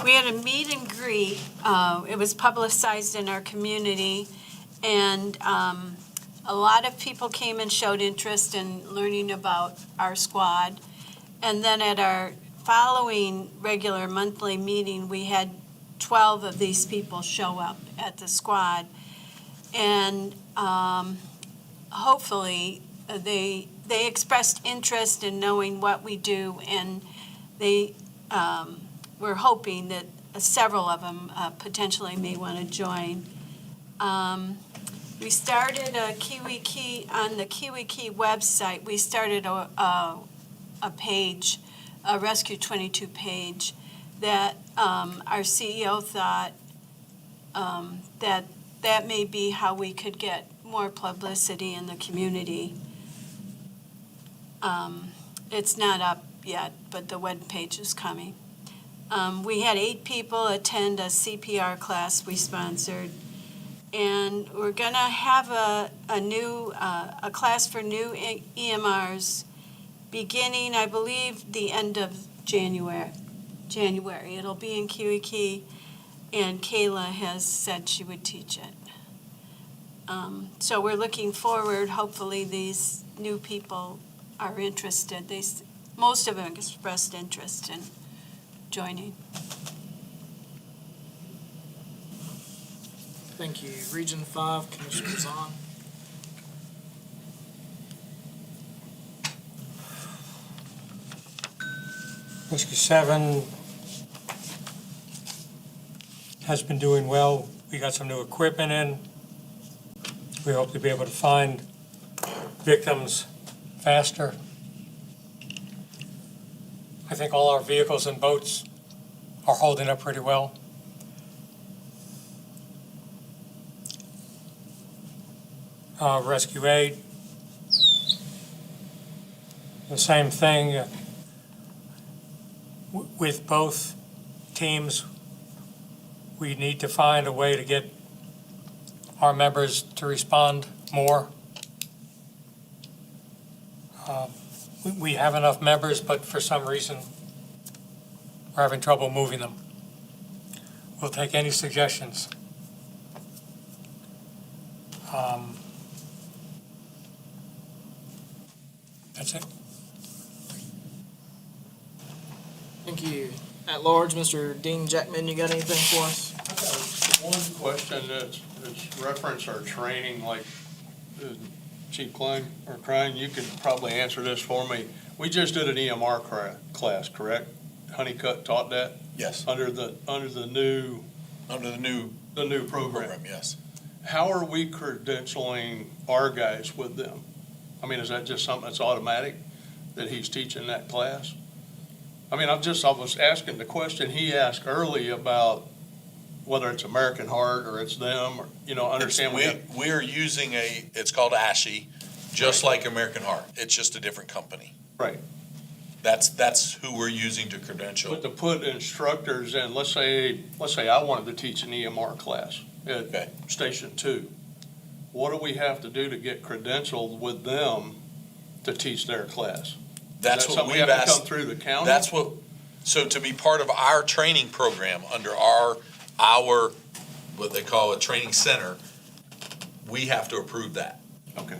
We had a meet and greet. It was publicized in our community, and a lot of people came and showed interest in learning about our squad. And then at our following regular monthly meeting, we had 12 of these people show up at the squad. And hopefully they expressed interest in knowing what we do, and they we're hoping that several of them potentially may want to join. We started a Kiwi Key on the Kiwi Key website. We started a page, a Rescue 22 page, that our CEO thought that may be how we could get more publicity in the community. It's not up yet, but the web page is coming. We had 8 people attend a CPR class we sponsored. And we're going to have a class for new EMRs beginning, I believe, the end of January. It'll be in Kiwi Key, and Kayla has said she would teach it. So we're looking forward. Hopefully these new people are interested. Most of them expressed interest in joining. Thank you. Region 5, Commissioner Zahn. Rescue 7 has been doing well. We got some new equipment in. We hope to be able to find victims faster. I think all our vehicles and boats are holding up pretty well. Rescue 8, the same thing. with both teams, we need to find a way to get our members to respond more. We have enough members, but for some reason, we're having trouble moving them. We'll take any suggestions. That's it. Thank you. At large, Mr. Dean Jackman, you got anything for us? One question that's reference our training, like Chief Klein or Crane, you could probably answer this for me. We just did an EMR class, correct? Honeycutt taught that Yes, under the new under the new program. program, yes. How are we credentialing our guys with them? I mean, is that just something that's automatic that he's teaching that class? I mean, I was asking the question he asked early about whether it's American Heart or it's them, or, understand. We're using it's called ASHI, just like American Heart. It's just a different company. Right. That's who we're using to credential. But to put instructors in, let's say I wanted to teach an EMR class Okay. at Station 2. What do we have to do to get credentialed with them to teach their class? That's Is that what something we we've have to asked. come through the county? So to be part of our training program under our, what they call a training center, we have to approve that Okay.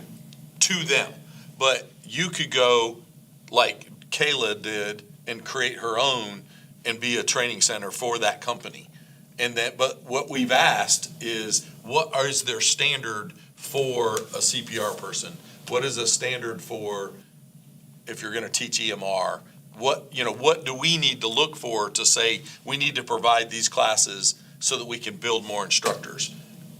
to them. But you could go like Kayla did and create her own and be a training center for that company. But what we've asked is, what is their standard for a CPR person? What is a standard for if you're gonna teach EMR? What do we need to look for to say, we need to provide these classes so that we can build more instructors?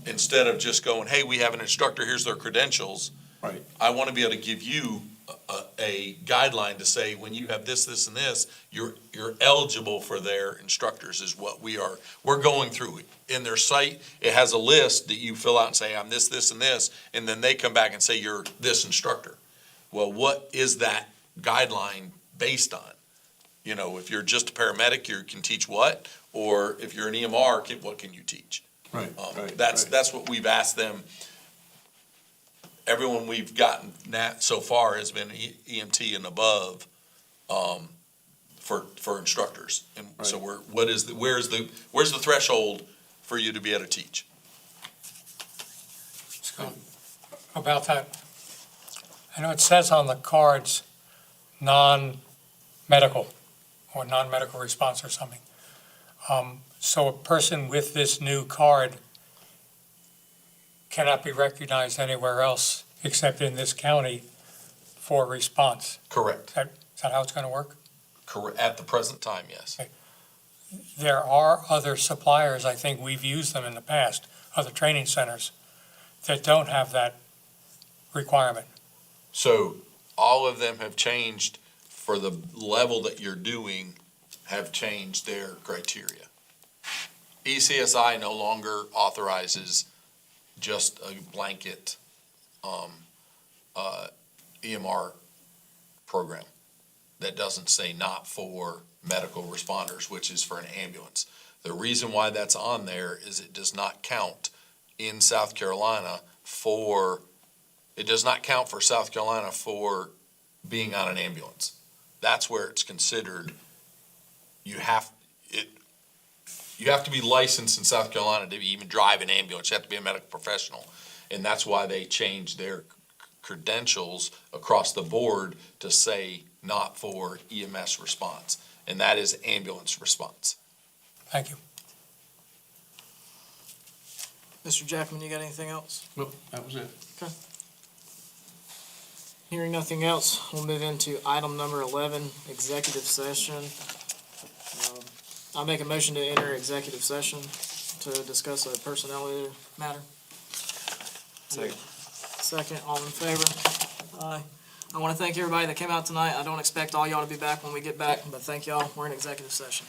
Instead of just going, hey, we have an instructor, here's their credentials. Right. I want to be able to give you a guideline to say, when you have this, this, and this, you're eligible for their instructors is what we're going through. In their site, it has a list that you fill out and say, I'm this, this, and this, and then they come back and say, you're this instructor. Well, what is that guideline based on? If you're just a paramedic, you can teach what? Or if you're an EMR, what can you teach? Right. That's what we've asked them. Everyone we've gotten so far has been EMT and above, for instructors. And so where's the threshold for you to be able to teach? So, about that, I know it says on the cards, non-medical or non-medical response or something. So a person with this new card cannot be recognized anywhere else except in this county for response. Correct. Is that how it's going to work? Correct. At the present time, yes. There are other suppliers, I think we've used them in the past, other training centers, that don't have that requirement. So all of them have changed for the level that you're doing, have changed their criteria. ECSI no longer authorizes just a blanket EMR program that doesn't say not for medical responders, which is for an ambulance. The reason why that's on there is it does not count in South Carolina for South Carolina for being on an ambulance. That's where it's considered, you have to be licensed in South Carolina to even drive an ambulance. You have to be a medical professional. And that's why they changed their credentials across the board to say not for EMS response. And that is ambulance response. Thank you. Mr. Jackman, you got anything else? Nope, that was it. Hearing nothing else, we'll move into item number 11, executive session. I'll make a motion to enter executive session to discuss a personnel matter. Second, all in favor? Aye. I want to thank everybody that came out tonight. I don't expect all y'all to be back when we get back, but thank y'all. We're in executive session.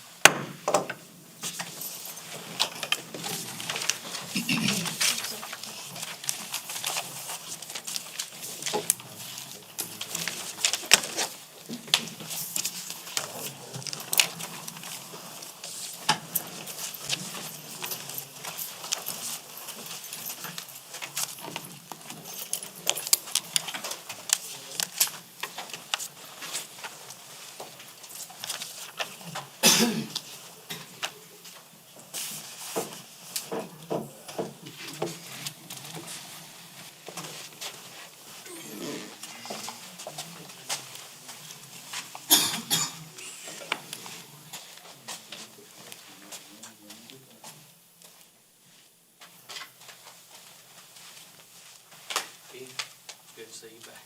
to see you back.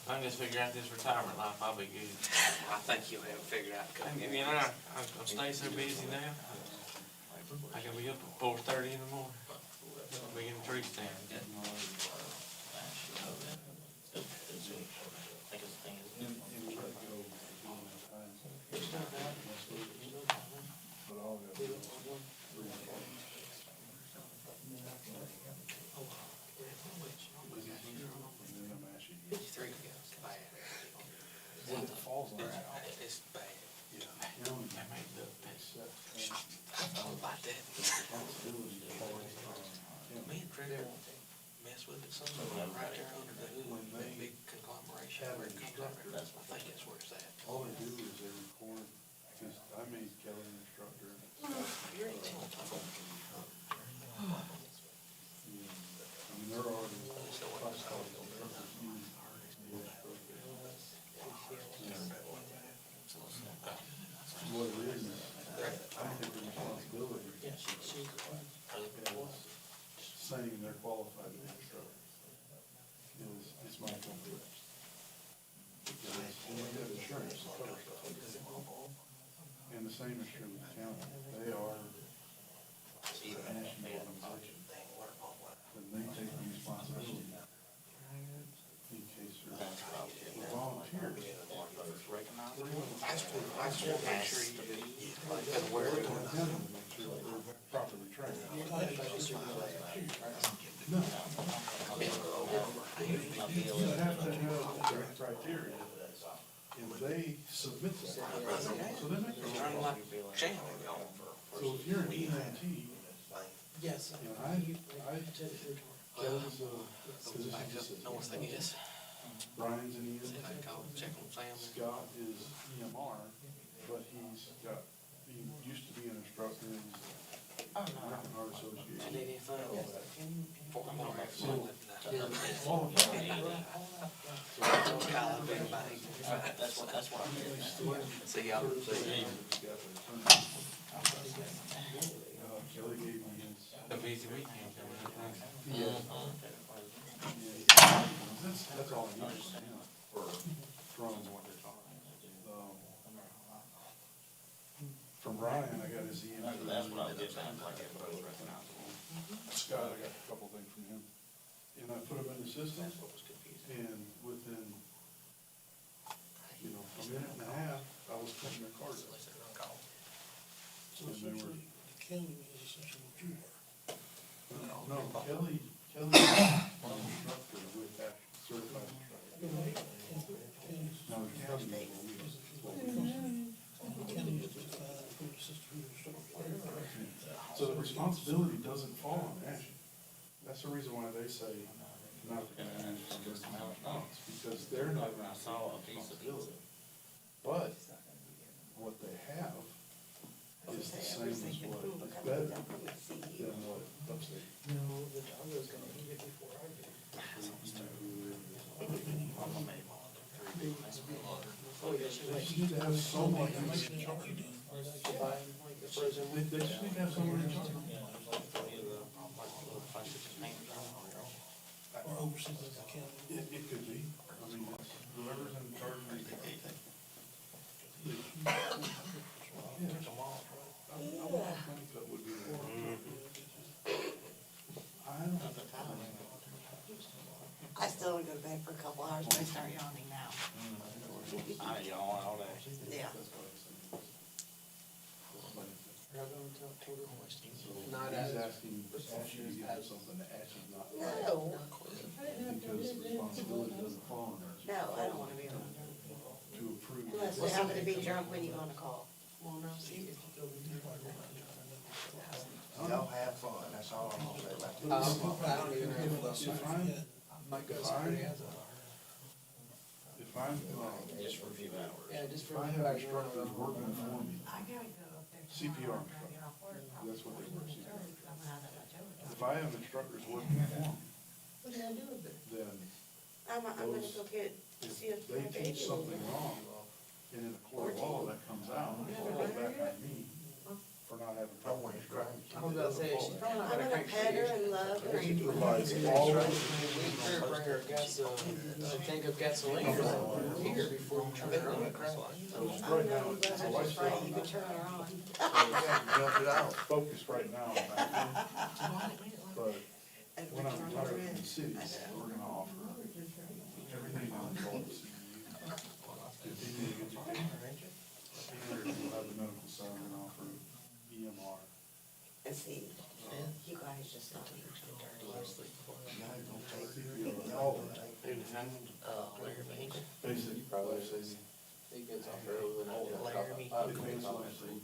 I can just figure out this retirement life, I'll be good. I think you'll have it figured out. You know, I stay so busy now. I can be up at 4:30 in the morning, be getting trees down. It's bad. I thought about that. Me and Trevor won't mess with it some, right there under the hood, that big conglomeration. I think that's where it's at. All they do is they record, because I made Kelly an instructor. You're 18. I mean, they're already. What it is, I think the responsibility is saying they're qualified to be instructors. It's my company. Because we have insurance. And the same is true with the county. They are a national organization. And they take the responsibility in case there's volunteers. I just want to make sure you get aware of it. Make sure that they're properly trained. No. You have to have their criteria, and they submit that. So they make Run their own. like champ. So if you're an EMT, Yes. you know, Kelly's a physician assistant. North, I guess. Brian's an See if I can EMT. call, check on Sam. Scott is EMR, but he used to be an instructor in the American Heart Association. And anything? For one of my That's what I'm doing. See y'all. Kelly gave me his. A busy weekend coming up. Yeah. That's all I need from Ryan, I got his EMT. Scott, I got a couple things from him. And I put them in the system, and within, a minute and a half, I was putting their cards up. And they were, County is essentially what you are. no, Kelly is an instructor with that certified instructor. Now, the county is what we County is certified for assistant instructor. So the responsibility doesn't fall on Ashley. That's the reason why they say not to manage because they're not going to solve responsibility. But what they have is the same as what, it's better than what upstate. No, the Doggo's gonna eat it before I do. They need to have someone Make who's sure in you charge. do. Like the president. They just need to have someone in charge. Or oversees the county. It could be. I mean, it's whoever's in charge of the. That would be the one. I still want to go to bed for a couple hours, but I start yawning now. I yawn all day. Yeah. He's asking Ashley to give him something that Ashley's not. No, Because the responsibility doesn't fall on her. no, I don't want to be around her. To approve. Unless they happen to be drunk when you want to call. Well, no, see. Y'all have fun, that's all I'm gonna say about that. I don't even know if that's. If I'm, Just for a few hours. Yeah, just if for. I have instructors working for me, I gotta go up there. CPR instructor, that's what they were, CPR. If I have instructors working for me, What can I do with it? then I'm gonna go get, see if if they my baby teach will. something wrong, and in a court of law that comes out, it falls back on me for not have a problem with crank. I was about to say, she's probably not I'm gonna gonna crank pet her for and love her. It provides all of bring her a tank of gasoline or something here before you turn her on. I know, but I'm just afraid you could turn her on. Jump it out. focus right now on that. But when I'm retired from the cities, we're gonna offer everything on the call. If you need education, or if you have the medical side, we're gonna offer EMR. And see, you guys just don't need to get dirty. Basic life saving. He gets off early than I do. Advanced life saving.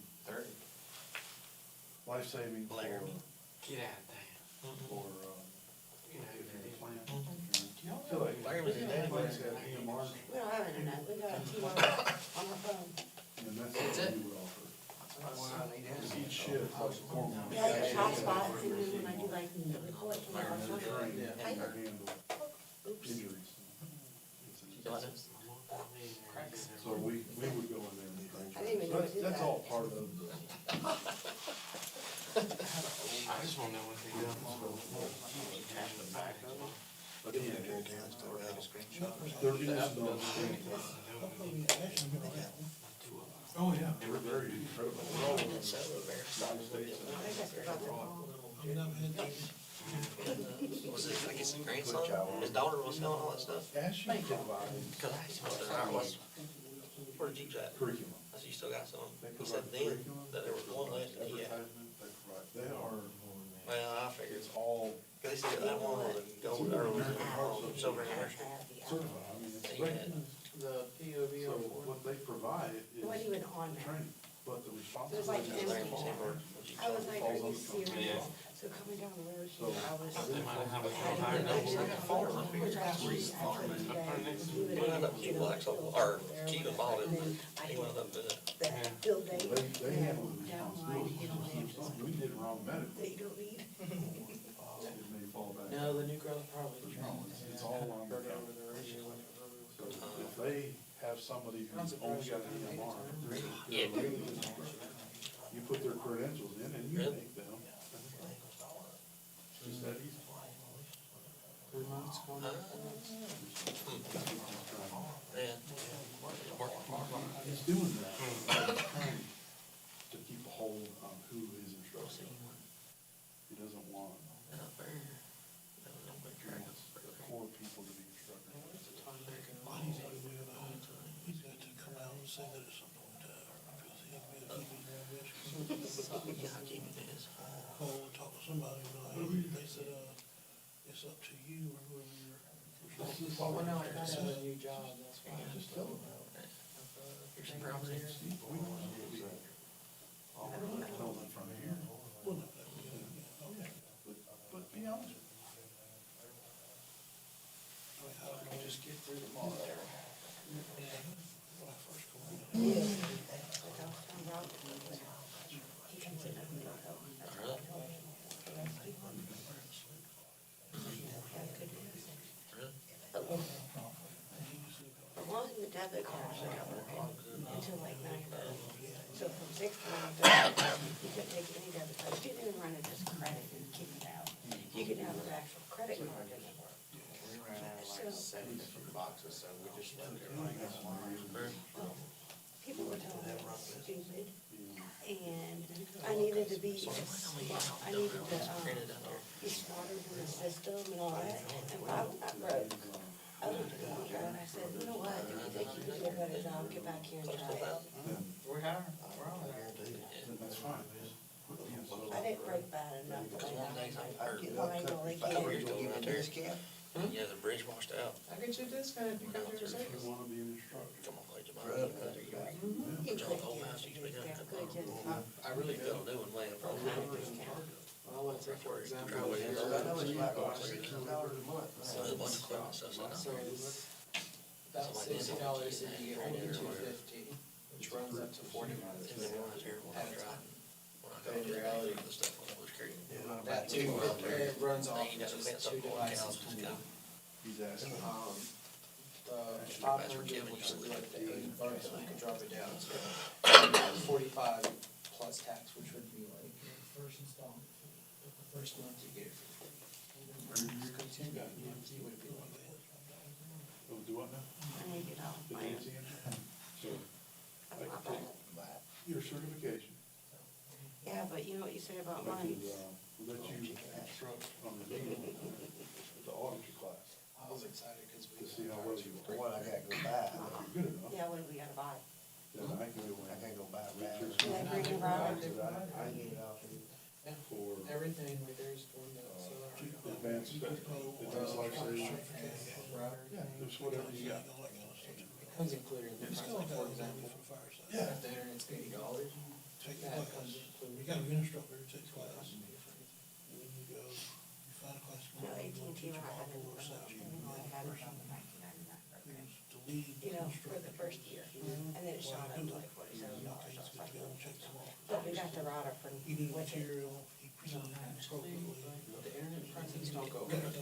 Life saving for, Get out there. for, You know, if you're a plant. I feel like plants have EMR, We don't have internet, we got T-Mobile on our phone. and that's what we would offer. Each shift, like, hormone. Yeah, there's hotspots, and then when I do like, we call it from our They're phone. trained to Hey. handle injuries. So we would go in there and train. I didn't even know it did That's that. all part of the. I just wanna know what they got. Have the back of them. Again, there is no screen. Oh, yeah. We're very incredible. We're all in the United States. I think that's about the phone. I mean, I've had these. Was it, I guess, his grandson, his daughter was selling all that stuff? Ashley provides Cause I asked him, where did you at? curriculum. I said, you still got some? They He said provide then, curriculum, that there was one left, and he had, advertisement, they provide, they are, well, I figured, it's all cause he said that one was a gold, or was a silver commercial. certified, I mean, it's He had, recognized. The POV So on what they provide It wasn't is even on there. training, but the It was like responsibility. empty. I was like, are you serious? So coming down the road, So I was. They might have a had higher to number. go back and forth, which I was actually today. he wound up Keith Blackson, or Keith bought it, And then I he wound up doing it. that bill date. They handle the Down the line, responsibility. you know, If something we did wrong medically, that you don't need. it may fall back. No, the new girl's probably No, it's all on the heard county. over the radio. So if they have somebody who's only got an EMR, Yeah. you put their credentials in and you Really? make them. Just that easy. 3 months going up. Yeah. He's doing that, trying to keep a hold on who is instructing. He doesn't want And up there, that was on my track. core people to be instructed. What he's gonna do about it, he's got to come out and say that it's something because he has to keep his ambition. Yeah, I keep it is. Oh, talk to somebody, like, they said, it's up to you or whoever you're. Well, no, I got a new job, that's why. Just tell them. Here's some property. We want to do that. Tell them from here. Well, no, that was, okay. But be honest. I mean, how do we just get through them all there? When I first go in. He comes in and goes, oh, that's Really? Really? For one, the debit cards are not working until like 9:30. So from 6 to 9:30, you couldn't take any debit cards. You didn't even run it as credit and keep it out. You could have an actual credit card in it. We ran out of like 7 different boxes, so we just left everything else. People were telling me I was stupid, and I needed to be smart. I needed to, be smarter than the system and all that, and I broke. I looked at the computer and I said, you know what, if you think you can do a better job, get back here and try it. We're hiring, we're on there. Then that's fine. I didn't break bad enough to lay down I get my line only kid. give a discount. Yeah, the bridge washed out. I'll get you a discount if you come to your If service. you want to be an instructor. Come on, Lady Mama. Really? You couldn't get a discount, could you? I really Got feel, a new one laying What front. kind of discount? well, let's say for example, I know it's like $60 a month. So there's a bunch of equipment stuff sitting out so there. it's about $60 if you get one $250, which runs up to 40 months. And then when I was here, when I was driving, when I got In to reality, the stuff on Bush Creek. That too, it runs off Now you got to fence just up two all the cows devices. and go. He's asking. The 500, which is like the $80, you could drop it down to 45 plus tax, which would be like First month you get. Oh, do what now? I need it all. The dancing? So, I can take your certification. Yeah, but you know what you say about I money? could, let you instruct on the auditor class I was excited because to see how well you are. What I gotta go buy, If you're good enough, Yeah, what do we gotta buy? then I can go in. I gotta go buy Get your rabbit. Can I bring a router? certificate I get it off of for everything, like there's one that's, advanced, advanced life saving. Yeah, just whatever you got. comes included in the price, like for example, Yeah. if the internet's $80, Take the that class, comes we included. got an instructor who takes class, and then you go, you find a class. No, AT&T, teacher I had it, or section, I had it person on the 1999 program. who's the lead You know, for instructor. the first year, and then it shot up to like $47, so He's it's got like, to go and check them off. but we got the router for He did with it. material, he presented it appropriately. The internet prices don't go Okay, up.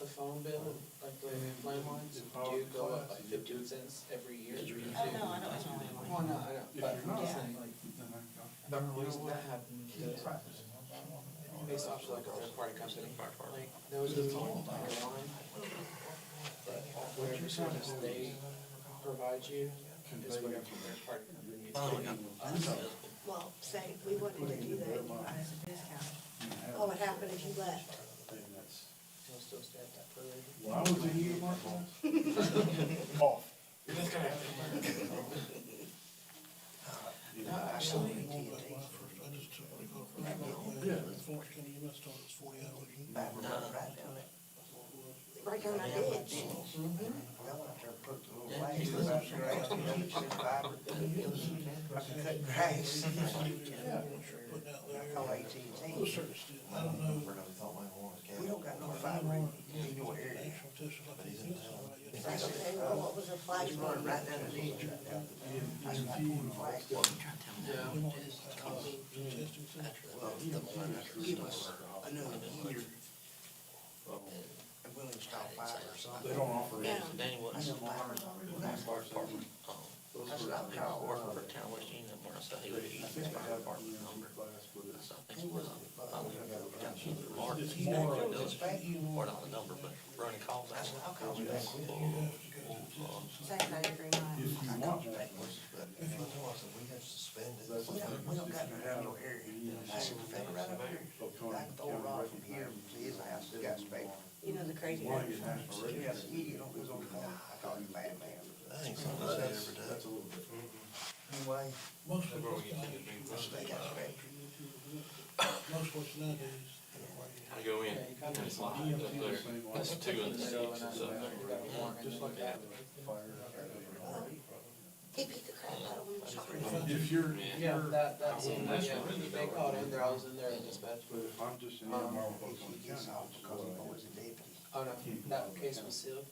The phone bill, like the landlines, do go up by 15 cents every year. Oh, no, I don't know. Well, no, I know, If but you're I'm not, just saying, like, the reason that happened is based off like a third party company, like, there was a phone line, but whatever service they provide you is whatever third party company is giving you. Well, say, we wanted to do that, you buy us a discount. What would happen if you left? then that's, You'll still stay at that prorated. when I was in EMR class, off. You're just gonna. No, actually, when I first, I just took, like, Florence County EMS told us 40 hours. Right down our ditch. Putting out there. Those certain students, I don't know. We don't got no fiber in your area. National test is like this, right? That's okay, well, what was the flash? right down the ditch. Testing center. Give us another year. And we'll install fiber or something. They don't offer Yeah. it. Danny, what? I know fiber's already there. Those That's were- what I was working for Town West Union, where I said he would I use think his I fire have department EMT number. class, but it's, So I think it was, I was gonna go down to the mark. it's more, It does, or not the number, but running calls out. I'll call you. yes, Say, I agree, mine. if you want that, We have suspended. that's the thing. We don't got If you no have in your area. EMT I can figure right up here. of County, I can throw a county rock from here, recognized. see his house, he got space. You know the crazy. Want to get national Yeah, recognition. he don't goes on the corner. I call him bad man. I think something I That's, ever done. that's a little different. Anyway, Most of the they got space. most places nowadays, they're I go in, and it's like up there, that's 2 in the 6, so. Just like that. Fire. He beat the crap out of him. If you're, Yeah, that's, they called in there, I was in there in dispatch. but if I'm just in EMR with Oklahoma He County, gets off because he was a deputy. Oh, no, that case was sealed.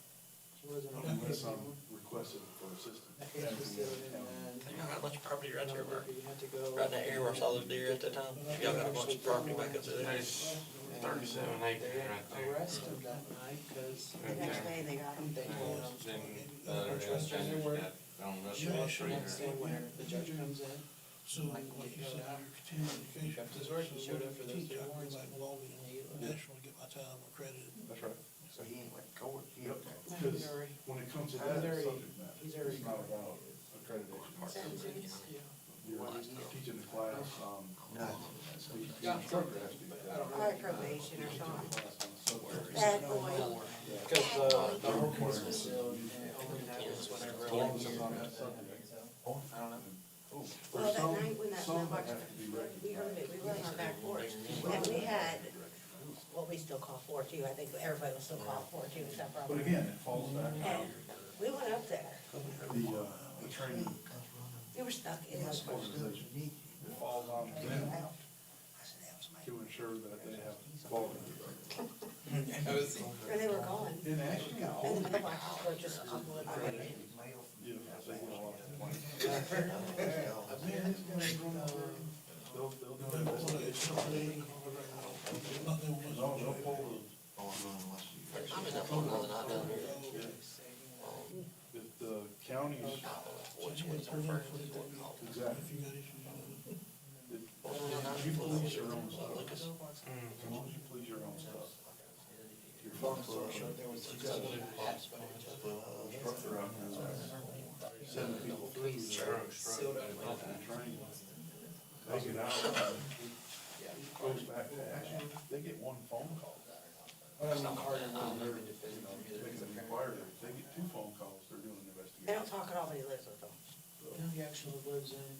She wasn't on the unless case I'm anymore. requested for assistance. That case was sealed and then. Y'all got a bunch of property right there, bro. You had to go. Right in that area where I saw those deer at that time. Y'all got a bunch of property back up there. There's 37 acres right there. Arrest him that night, cause The next day, they got him. they told him. Then the other transgender got on Russell Street. Next day when the judge comes in, So, like you said, your continuing education. Kept his word, he showed up for those Teacher, I go 3 warrants. back long and nationally get my time accredited. That's right. So he ain't went to court. Yep, because when it comes to that subject matter, he's already- it's not about accreditation. You're teaching the class, the instructor has to be. Or probation or something. Somewhere. Bad boy. Cause the whole case was sealed and it only happens whenever a long year. I don't know. Well, that night when that Some mailbox, have to be recognized. we heard it, we were on our back porch, and we had, what we still call 4-2, I think everybody will still call it 4-2 except for. But again, it falls back to And we went up there, the training we were stuck in the organization. It falls on them to ensure that they have quality. and they were gone, And actually, and the mailboxes were just a couple of. you know, they get a lot of complaints. They'll do their best. No, they'll pull I'm in that one the other night down here. if the counties, Which one's our first? exactly. If you got issues, It- You police your own stuff. As long as you police your own stuff. Your phone call, you got a instructor out there, sending people through, training. They get out, goes back to action, they get one phone call. That's not hard enough. They can inquire, they get 2 phone calls, they're doing an They investigation. don't talk at all, but he lives with them. No, he actually lives in,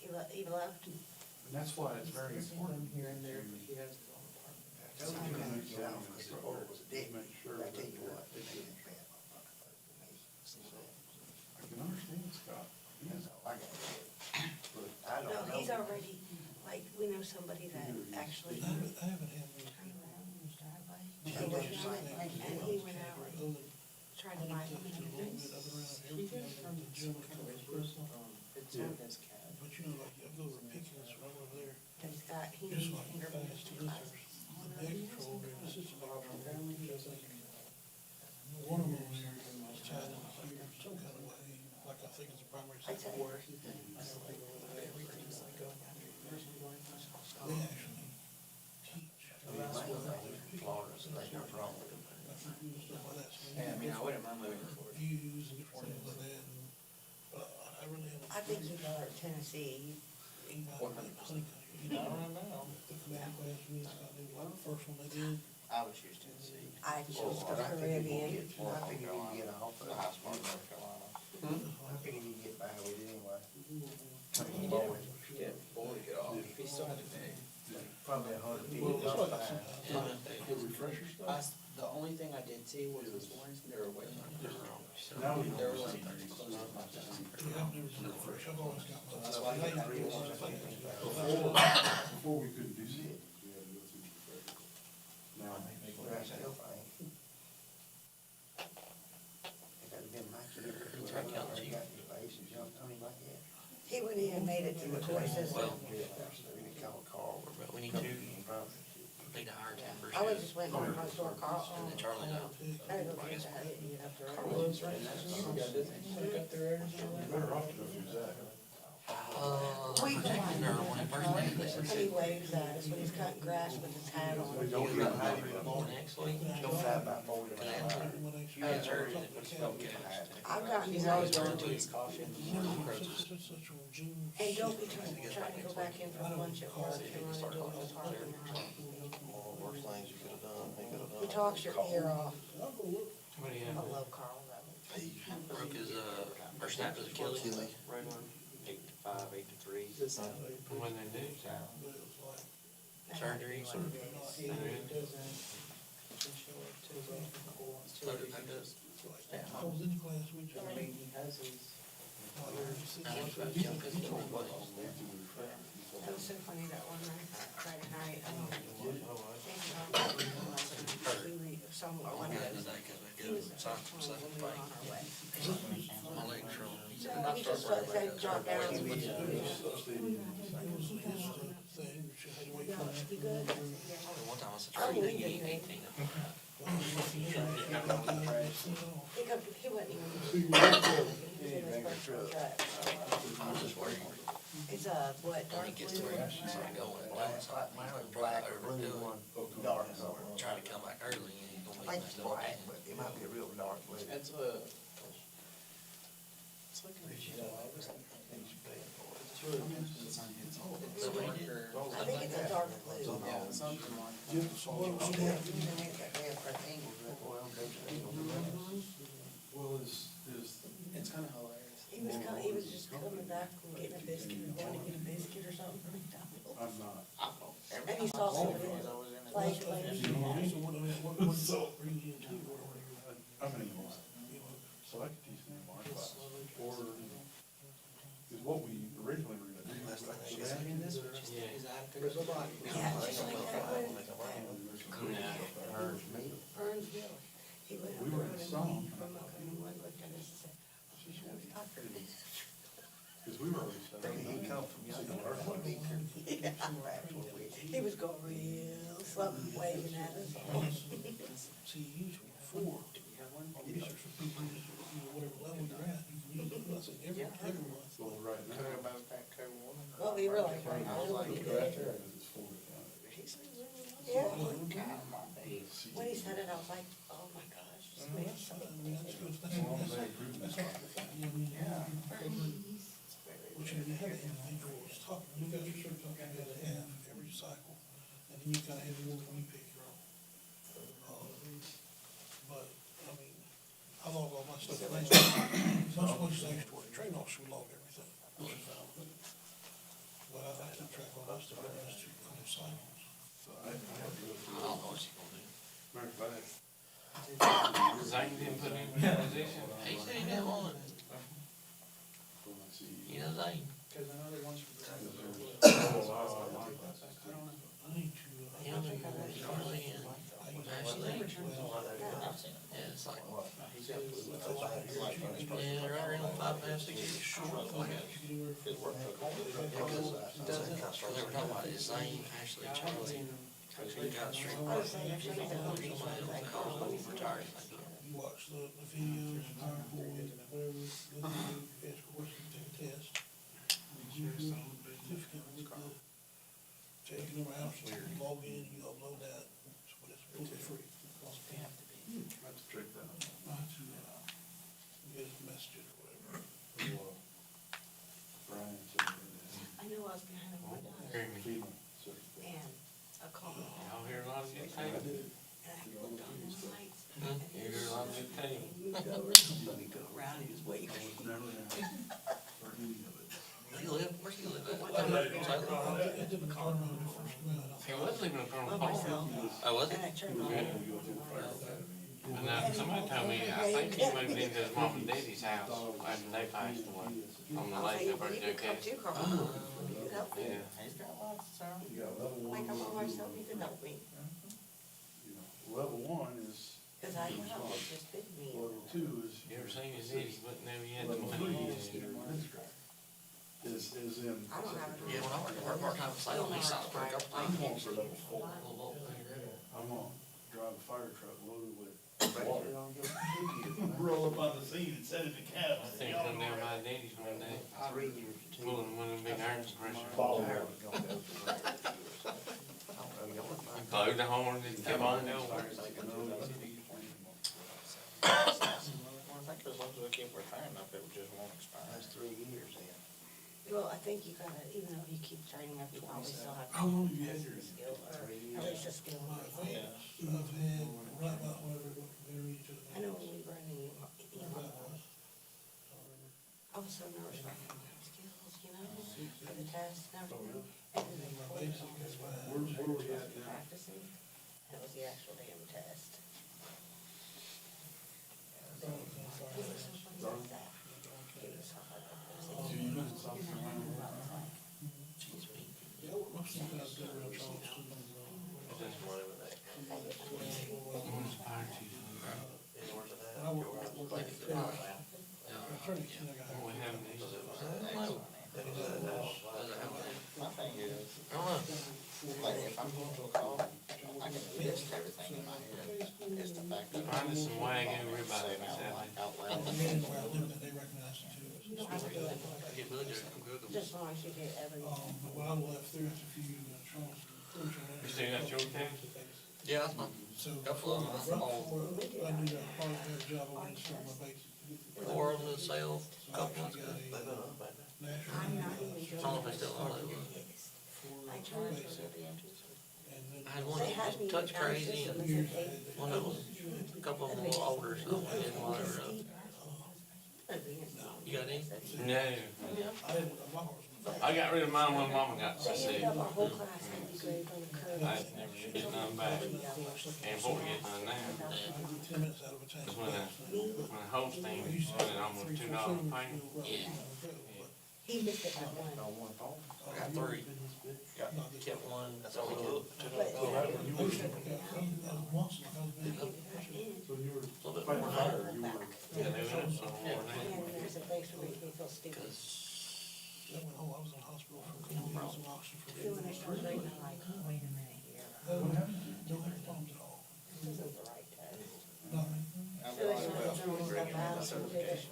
He left? And that's why it's very important. here and there, but he has his own apartment. Make sure that they can understand, Scott. No, he's already, like, we know somebody that actually. I haven't had any. He went out, and he went out and tried to buy him another place. He goes from the gym to his personal home, it's on his cab. But you know, like, I go over Pickens right over there, He's got, he just needs like fingerprints fast to to class. listeners. The bag control, this is a bag control, just like, one of them was tied in here some kind of way, like I think it's a primary I tell you, support. he thinks. Everything's like going down to nursing going to school. They actually teach. Yeah, I mean, I wouldn't mind moving forward. Views and different things like that, and, I really haven't. I think he'd rather Tennessee. You know, plenty of- you know, the command class meetings, I knew, like, the first one they did, I would choose Tennessee. I chose the Caribbean. I figured you'd get off of it. The highest part of North Carolina. I figured you'd get by with it anyway. Yeah, boy, get off. He still had to pay. Probably $150 well, it's like fine. sometimes. The refresher stuff? The only thing I did see was this morning, they were waiting on it. Now we They were don't like see. closing up my time. Yeah, I've never done it fresh, I've always got my. That's why I Now got you it. do one thing. Before we couldn't do that, we had to go through the refresher. Now, But I still think. If that'd been my kid, whoever got in his face and jumped on him like that. He went in and made it to the court system. We call Carl. But we need to, need to hire 10 I was just went across door, Carl. And then Charlie down. I had to go get that, you have to. Carlos, right? You got their errors you're better off to go through Zach. We go When it first made this, and he waves at us when he's cutting grass with his hat on. Don't even hide him in the morning. next week, Don't drive by 40 miles an hour. you had surgery that puts it okay. I've gotten He's always nice, going to his coffee. Such a June. and don't be trying to go back in for lunch at work and run into it with Harvey. Worst things you could have done, he could have done. He talks your ear off. What do you I have? love Carl, that one. Broke his, or snapped his Achilles, right on, 8 to 5, 8 to 3. When they do, Surgery, One of He these. doesn't show up to his own school once two loaded weeks. back up. I was in class with you. I mean, he has his. I think it's about 10, 15 more days. That was so funny that one night, Friday night, someone, I went out today because we he was did the sign first for one second when we were thing. on our way. My leg's wrong. He said, No, he just said, drop down. It was his thing, which I had to wait for. You good? one time I said, Charlie, you need 18 of them. He wasn't even. He was his first truck. I was just worried. It's what, When dark he gets to blue? where he started going black, so I Mine was think black he'll or probably blue overdo one, it. dark color. Try to come back early and he's I gonna be think it's messed up. black, but it might be a real dark blue. It's a. It's like a, So what he did, I think it's a dark blue. yeah, something like. Well, is, It's kind of hilarious. He was just coming back from getting a biscuit, or going to get a biscuit or something from McDonald's. I'm not. And he saw somebody like, So, I mean, so I could teach them in my class, or, is what we originally were gonna do. Yeah. He's out there. yeah, just like that was Burnsville. He went up We the were road in and song. from Macomb, one looked at us and said, "She's no doctor." Cause we were already set up. He come from He was going real slow, waving at us. See, usually before, these are for people, whatever level you're at, you can use it, I say, every month. Well, right now, Well, we were like, Yeah. When he said it, I was like, oh my gosh, this man. Which you have individuals talking, you got your certain talking you gotta have every cycle, and then you kinda have your own pick your own. But, I mean, I log all my stuff, most places I used to work, train officer would log everything. But I keep track of my stuff, I just keep on cycles. Matter of fact, Zane didn't put him in that position. He said he didn't want it. when I see. You know, Zane. Cause I know they want you to. I I don't know. I need to, You know, Charlie and Ashley. Yeah, it's like, yeah, they're right around 5, 6 years short. They were talking about it, Zane, Ashley, Charlie. He got straight. Somebody else that calls him retired. You watch the videos, PowerPoint, whatever, then you ask a question, take a test. You do a certificate with the, taking them out, so you log in, you upload that, so it's completely free. Have to check that. I have to, get messages or whatever. Brian said I know I was behind him one time, Hear me. FEMA certificate. and I called him, Y'all hear a lot of good I things. did. and I looked on the lights. You hear a lot of good things. Moved over, let me go around, he was waiting. Never had for any of it. He live, where's he live at? It didn't come when it first came out. He was living up on the By myself, farm. Oh, was and I it? turned on. And somebody told me, I think he moved into his mom and daddy's house after they passed away on the I'll lake say, up well, at you can come Joe too, Carl. You can help me. Yeah. You got level one. Like, I'm on myself, you can help me. You know, level one is, Cause I know, it's just been me. level two is. You ever seen his head? He wouldn't know he had the Level money. three is your administrator. Is in. I don't have it. Yeah, when I worked part-time sales, he signed for a couple I'm times. on for level four. I'm on, drive a fire truck loaded with water. Roll up on the scene and set it in cab. I think come down by daddy's one day, 3 years to 2 pulling one of them big iron compressors. Follow years. her. He blowed the horn and kept on going. I think as long as we keep returning up, it just won't expire. That's 3 years then. Well, I think you gotta, even though you keep training up, you probably still have to. How long have you had test your the skill, or at least a skill. My advance, I've had, right about whatever, very to the. I know when we were in the, I was so nervous about my skills, you know, for the test and everything. And then they pulled it on this one. Where we at now? Practicing, and it was the actual damn test. He was so funny like that. He was so funny. So you been in South Carolina? Yeah, most of the guys that are in Charleston, Fire chief. and I work like a fair. I'm trying to see, like, I What have. happened to him? My thing is, I don't know, like, if I'm going to a call, I can list everything in my head. It's the fact that Find us some Wagyu ribeye, saying Miss Ellie. out The loud. meeting where I live, that they recognize it too. Get really good, I'm good. Just as long as you get every. But when I left there after a few years in Charleston. You still got your tax? Yeah, that's fine. So, Couple of them, right before I knew that I probably had a job, I went to start my basic. 4 of them to sell, So I couple actually months got ago. a I'm national. not even I doing. don't know if they still are, they were. I tried for the And then. I had one They that had me. was touch down the crazy system and and said, hey, one that was, a couple of them a little older, so I didn't want to, you got any? No. I didn't, my heart was. I got rid of mine when mama got They sick. ended up our whole class had to grade on the curve. I never get none back. Can't afford to get none now. 10 minutes out of a tank. Cause when Holstein spent almost $2 a pint. Yeah. He missed it by one. I got 3. Kept one, that's all we took. But, A little bit more higher. Yeah, they went up some more now. and there's a place where you feel stupid. I went home, I was in hospital for a couple years in Oxford for. So when I started grading, I'm like, oh, wait a minute here. No problems at all. This isn't the right test. Nothing. So I started throwing stuff out, so did it.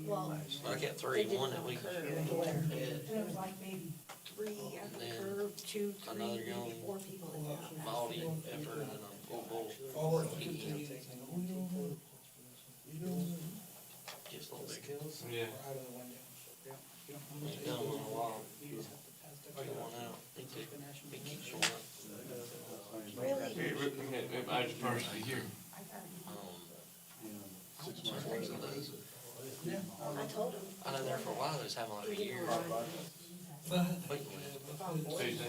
Well, I kept they 3, did one it that on we the curve had. or whatever. And it was like maybe three, after her, two, three, Another maybe young four people in that. body effort and a full bull. Forward, continue. Just a little bit. Yeah. He's done one a while. Come on out. He keeps showing up. Really? I just personally here. I told him. I know there for a while, they was having like a year. Waiting list.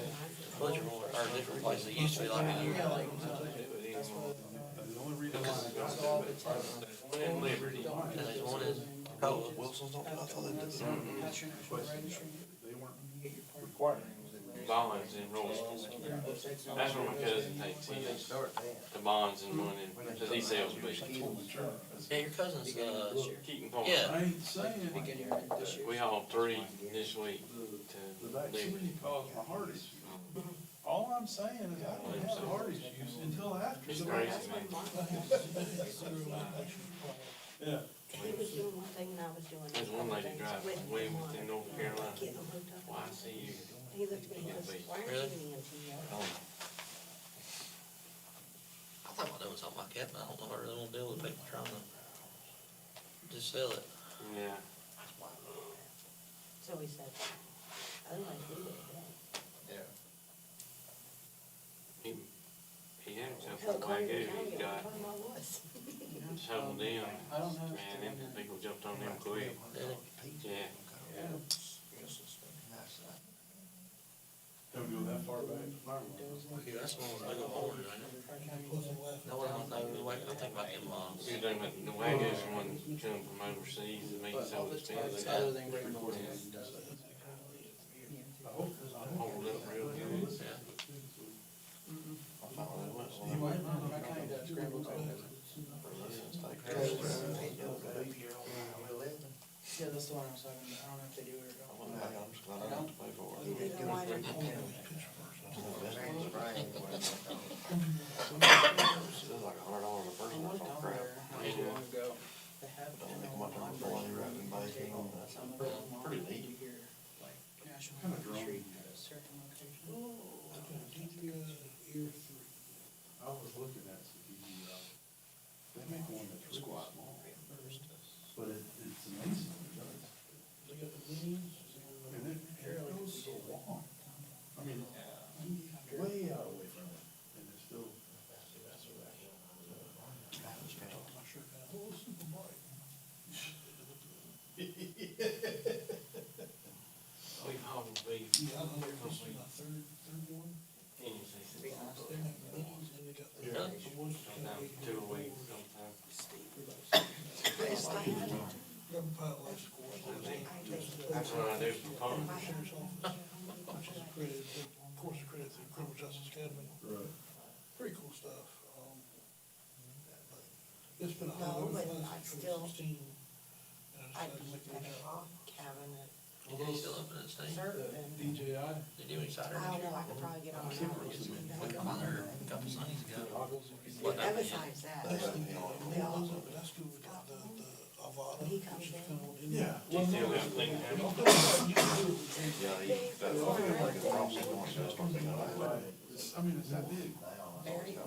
Budget roll, or different places, it used to be like a year. One in Liberty, and there's one in Wilson's, don't, I thought they did. They weren't required. Bonds in Royal. That's where my cousin takes his, the bonds and money, cause he sells beef. Yeah, your cousin's, Keaton Point. Yeah. I ain't saying We hauled 3 this week the to Liberty. vaccine caused my heart issue. All I'm saying is I didn't have heart issues until after. It's the crazy, vaccine. man. Yeah. He was doing one thing and I was doing. There's one lady driving way within North Carolina. Getting them hooked up. Why see you? He looked at me and goes, why aren't you getting into I thought about doing something like that, but I don't know how they wanna deal with people trying to just sell it. Yeah. So he said, otherwise we would have. He had himself Hell, a Collier wagon, County, he I'm got talking about was. shoveled in, man, them people jumped on him quick. Yeah. Don't go that far back. Yeah, that's one of the orders, I know. No, what I'm thinking, I think about them bonds. You're talking about the wagons, one come from overseas, and meat so expensive. Other than Great North. Hold up real good. Yeah. He might not. I kinda scrambled over. Yeah, that's the one I was talking about. I don't know if they do it or not. I'm just glad I don't have to pay for it. You know why they're Still like $100 a person, I that's looked all on crap. there not too long ago. They have it on Pretty neat. You hear like National Kind of drone. Retreat at a certain location. I was looking at some TV, they make one that's really small, but it's amazing what it does. And it goes so long. I mean, way out away from it, and it's still. We've hauled beef. Sometimes 2 a week, sometimes. That's what I do for farmers. Course of credit through Criminal Justice Academy. Right. Pretty cool stuff. It's been a No, whole but lot I'd since still- 2016. I'd be better off having it Is he still up in that state? served and, DJI. Did he do any Saturdays? I don't know, I could probably get on now. We got there a couple Sundays ago. And besides that, they also, That's good with the Avada. when he comes in, Yeah. Do you still have things happening? I mean, it's that big. very,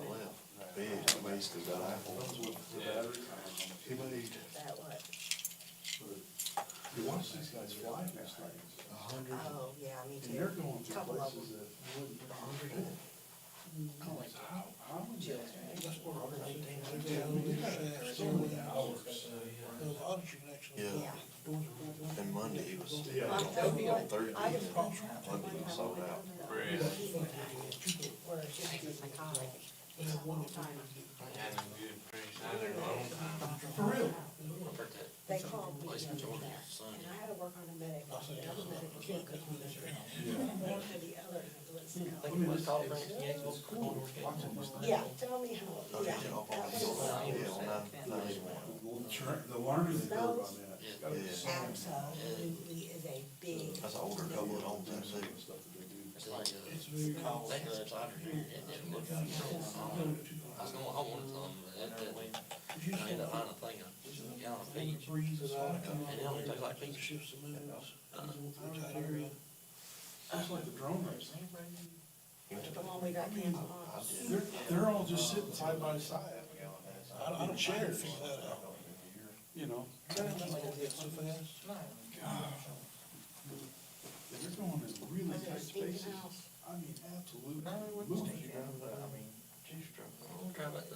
that what? You watch these guys fly these things, Oh, yeah, me and too. they're going through Couple of places them. that wouldn't. I'm like, how would you? That's where our shafts, so many hours. The audit you can actually. Yeah. And Monday he was, Yeah. I'm telling you, Thursday, I was Monday he was sold out. Really? where it's just with my colleague. All the time. I had them good fish out there a long time. For real? They called me the other day, and I had to work on a medic, the other medic can't cook me. One for the other was, yeah, tell me how, Oh, yeah. yeah, off on that the, was- yeah, on 981. The learning curve on that. It's gotta be so- Absolutely is a big. That's an older couple at home, Tennessee. It's like, they had a cider here, it didn't look good. I was gonna, I wanted some, but it didn't. I ended up finding a thing, a gallon of peach, and it only tastes like peach. Shifts the moves, through a tight area. Just like the drone race. The one we got canceled on. They're all just sitting side by side. I don't try to figure that out. You know? Is that how that's gonna get so fast? They're going in really Was it a tight Stephen spaces. House? I mean, absolutely. Moving. I'm driving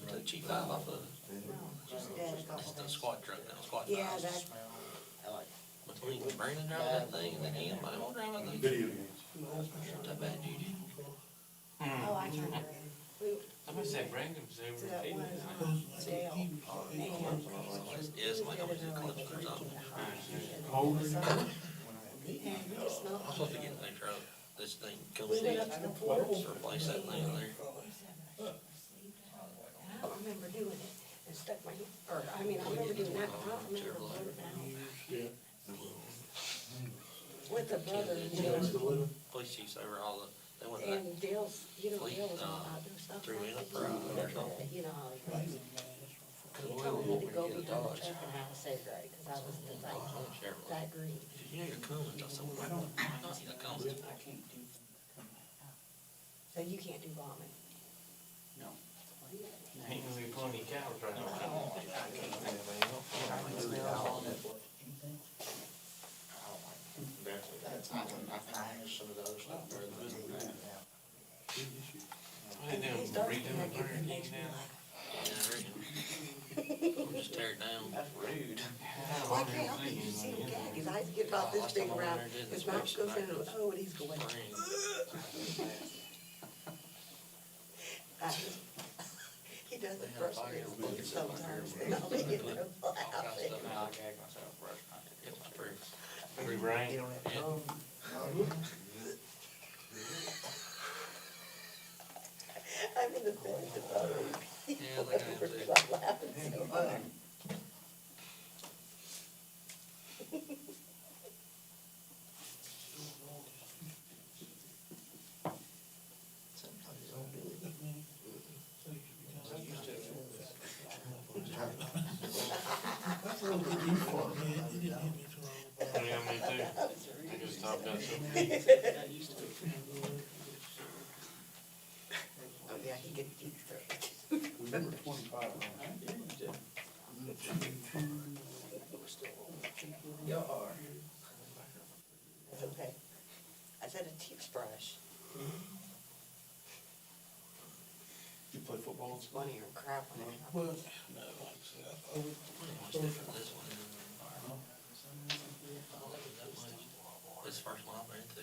the G5 off of No, just dead a couple the days. squad truck now, squad Yeah, five. that, Between Brandon driving that thing and then him, I don't drive that thing. Video games. That bad duty. oh, I turned around. We, Somebody said Brandon was to over that in one, Dale, and Yeah, somebody told me to call it or something. Cold. and we just I'm smelled. supposed to get in the truck, this thing comes We in, went up to the porch. to replace that thing in there. I don't remember doing it and stuck my, or, I mean, I remember doing that, but I don't remember blowing it out. With the brother and Dale, Police chiefs over all the, they went back, and Dale's, you know, Dale was all about doing stuff. threw in a like pro or something. You know how he was. He told me to go behind the truck and have a cigarette, cause I was the that green. Yeah, you're coming, I said, well, I'm not coming. So you can't do bombing. Ain't gonna be plenty of cows right He started to make it, it makes me laugh. Just tear it down. That's rude. Well, I can't help it, you see him gag, his eyes get about this big around, his mouth goes into, oh, and he's going. He does it frustrated sometimes, and I'll be in there laughing. Free brain. Yeah. I'm in the bed, about Yeah, they can do. I'm laughing so hard. That's a little bit too far, man. It didn't hit me till I was Yeah, me too. I just stopped that so. Oh, yeah, he gets deep throat. Number 25, right? That's okay. I said a toothbrush. You play football? It's funny or crap. Well, no, like I said, I would. This first one I've been to,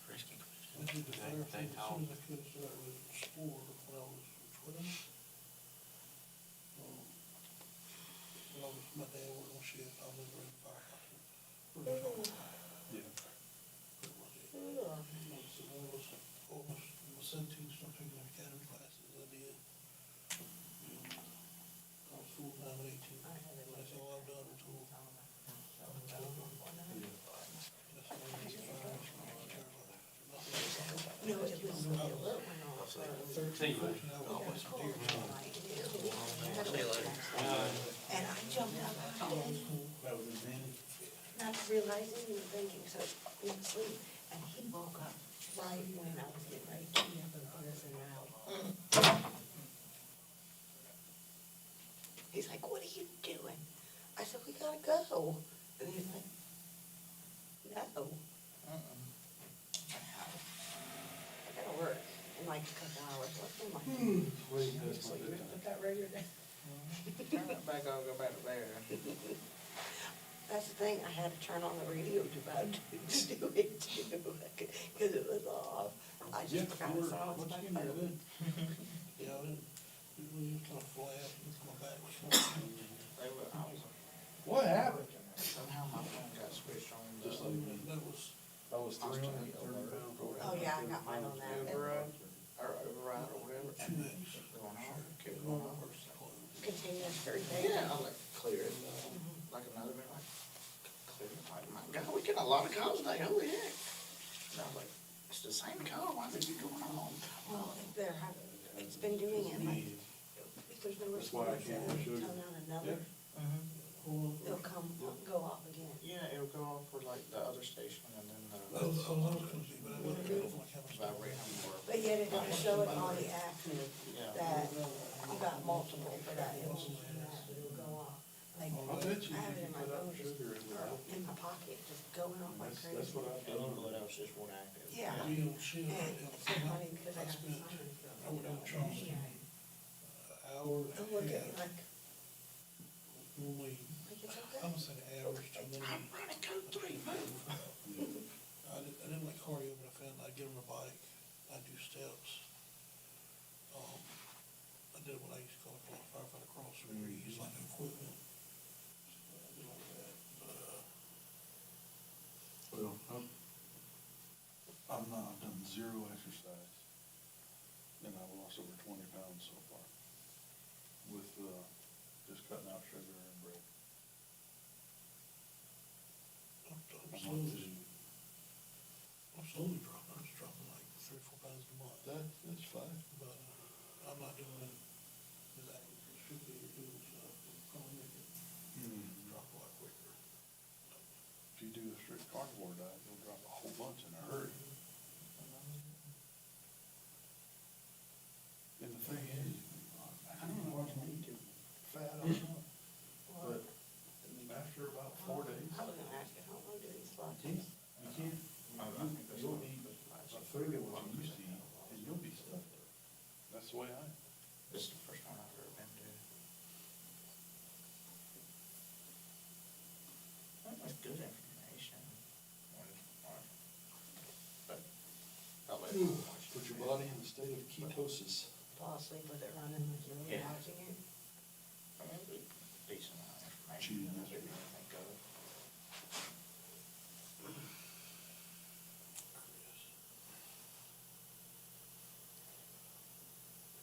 Frisky. I did the fire thing as soon as I could, so I was sport when I was 20. When I was, my dad worked on shift, I was in the firehouse. Yeah. So I was almost, I was 17, started taking academy classes, I did. I was full-time at 18. That's all I've done until. No, it was the alert went off. And I jumped up out of bed, That was his name? not realizing and thinking, so he was asleep. And he woke up right when I was getting ready to get up and put us in out. He's like, what are you doing? I said, we gotta go. And he's like, no. I gotta work in like a couple hours. I'm like, so you're gonna put that radio down? Turn it back on, go back to there. That's the thing, I had to turn on the radio to about to do it too, because it was off. I Yeah, just forgot it's on. what's in there then? Yeah, it was kind of flat, my back was flat. What happened? Somehow my phone got switched on. Just like me. That was 330 pounds. Oh, yeah, I got mine on that. Override, or whatever. 2X. Going on, kept Going going on. on first close. Continuous everything. Yeah, I was like, clear it, like another bit, like, clear it, like, my God, we get a lot of calls today, holy heck. And I was like, it's the same call, why did it going on? Well, if they're, it's been doing it, like, if there's no That's why I response, can't then have you sugar. tone out another, they'll come, go off again. Yeah, it'll go off for like the other station and then the That was all I was gonna do, but I wasn't careful like how much. But yet it don't show it on the app that you got multiple for that. It won't do that, but it'll go off. Like, I bet you I have it in my put out phone, just, sugar in or in my pocket, just going off like crazy. That's what I've done. Yeah. We don't share. And it's so funny because I I got spent, signed. I went down to Charleston, an hour and Don't look a at me half, like, normally, like it's okay. I'm gonna say an average, and then. I'm running code 3, move. I didn't like cardio, but I found I'd get on a bike, I'd do steps. I did what I used to call a firefighter cross, where you use like equipment. So I did all that, but, Well, I've done zero exercise, and I've lost over 20 pounds so far with, just cutting out sugar and bread. I'm slowly dropping, I'm just dropping like 3 or 4 pounds a month. That's fine. But, I'm not doing it as active as strictly doing stuff, it'll probably make it drop a lot quicker. If you do a strict carnivore diet, you'll drop a whole bunch in a hurry. And the thing is, I don't know what you need to fat or not, but after about 4 days, I was gonna ask you, how long do these slots? you can't, you'll eat a third of what you used to eat, and you'll be stuffed. That's the way I am. This is the first one I've ever been to. That's good information. But, I'll let you watch it. Put your body in a state of ketosis. Fall asleep with it running, like you're really Yeah. watching it. I mean, it'd be decent amount of information. Cheating, I that's didn't right. even think of it.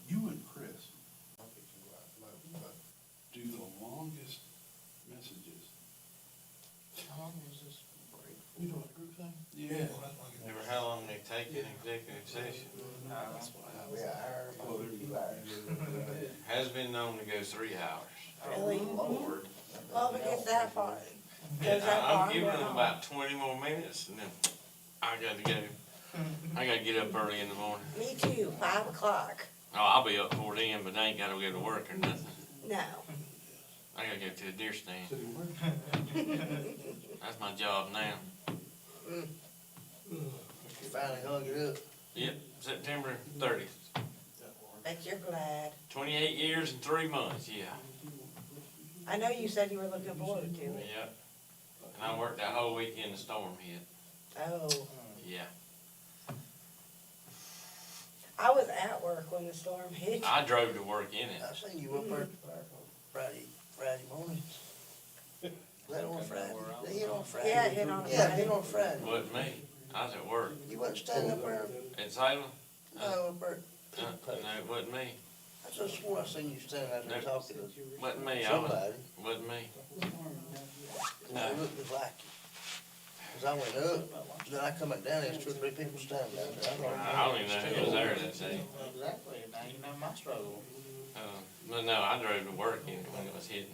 You and Chris do the longest messages. How long is this break? We doing a group thing? Yeah. Well, that's why I get- Never how long they take in executive session. That's what I was. Well, there Has been known to go 3 hours. Really? Lord. Well, if it gets that far, goes And that far. I'm giving I'm them going about 20 more minutes and then I gotta go. I gotta get up early in the morning. home. Me too, 5 o'clock. Oh, I'll be up before then, but I ain't gotta go to work or nothing. No. I gotta go to a deer stand. City work. That's my job now. Finally hung it up. Yep, September 30th. Bet you're glad. 28 years and 3 months, yeah. I know you said you were looking forward to it. Yep. And I worked that whole weekend the storm hit. Oh, Yeah. I was at work when the storm hit. I drove to work in it. I seen you up there Friday morning. Was that on Friday? They hit on Friday? Yeah, it hit on a Yeah, it Friday. hit on Friday. Wasn't me. I was at work. You wasn't standing up there? In Salem? No, up there. No, it wasn't me. I just swore I seen you standing out there talking to Wasn't me. I was, somebody. wasn't me. It looked just like you. Cause I went up, then I come back down, there's 2 or 3 people standing down there. I don't even know who was there that day. Exactly, now you know my struggle. But no, I drove to work in it when it was hitting.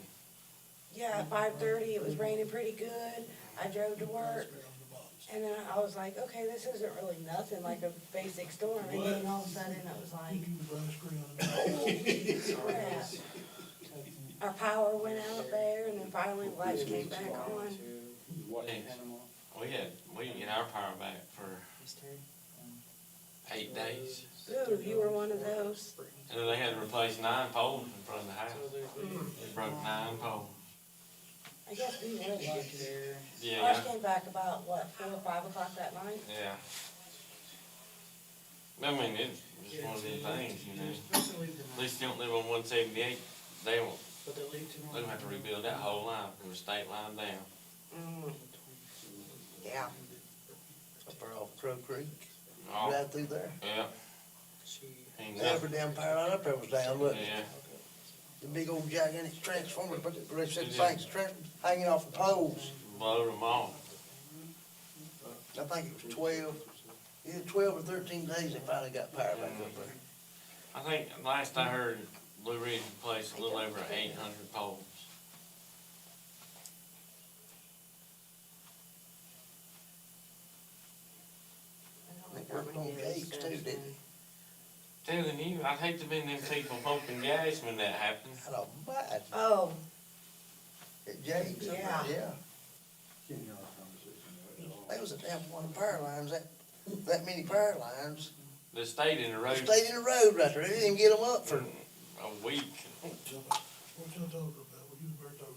Yeah, at 5:30, it was raining pretty good. I drove to work. And then I was like, okay, this isn't really nothing like a basic storm. And then all of a sudden it was like, holy crap. Our power went out there and then finally the lights came back on. We didn't get our power back for 8 days. Ooh, you were one of those. And then they had to replace 9 poles in front of the house. They broke 9 poles. I guess we were lucky. Yeah, Ours came back about, what, 4 or 5 o'clock that night? yeah. I mean, it's just one of these things, you know. At least you don't live on 178. They won't, they're gonna have to rebuild that whole line from the state line down. Mm. Yeah. Up there off Crow Creek, Oh, right through there. yeah. Ain't Every damn power line up there was down, look. Yeah. The big old gigantic transformer, but they said things hanging off the poles. Blowed them off. I think it was 12, either 12 or 13 days they finally got power back up there. I think last I heard, Blue Ridge replaced a little over 800 poles. didn't he? Telling you, I'd hate to be them people pumping gas when that happened. I don't imagine. Oh, At Jake's, Yeah. yeah. They was a damn one of power lines, that many power lines. They stayed in the They road stayed in the road right there. They didn't even get them up for, a week. What y'all talking about? What you were talking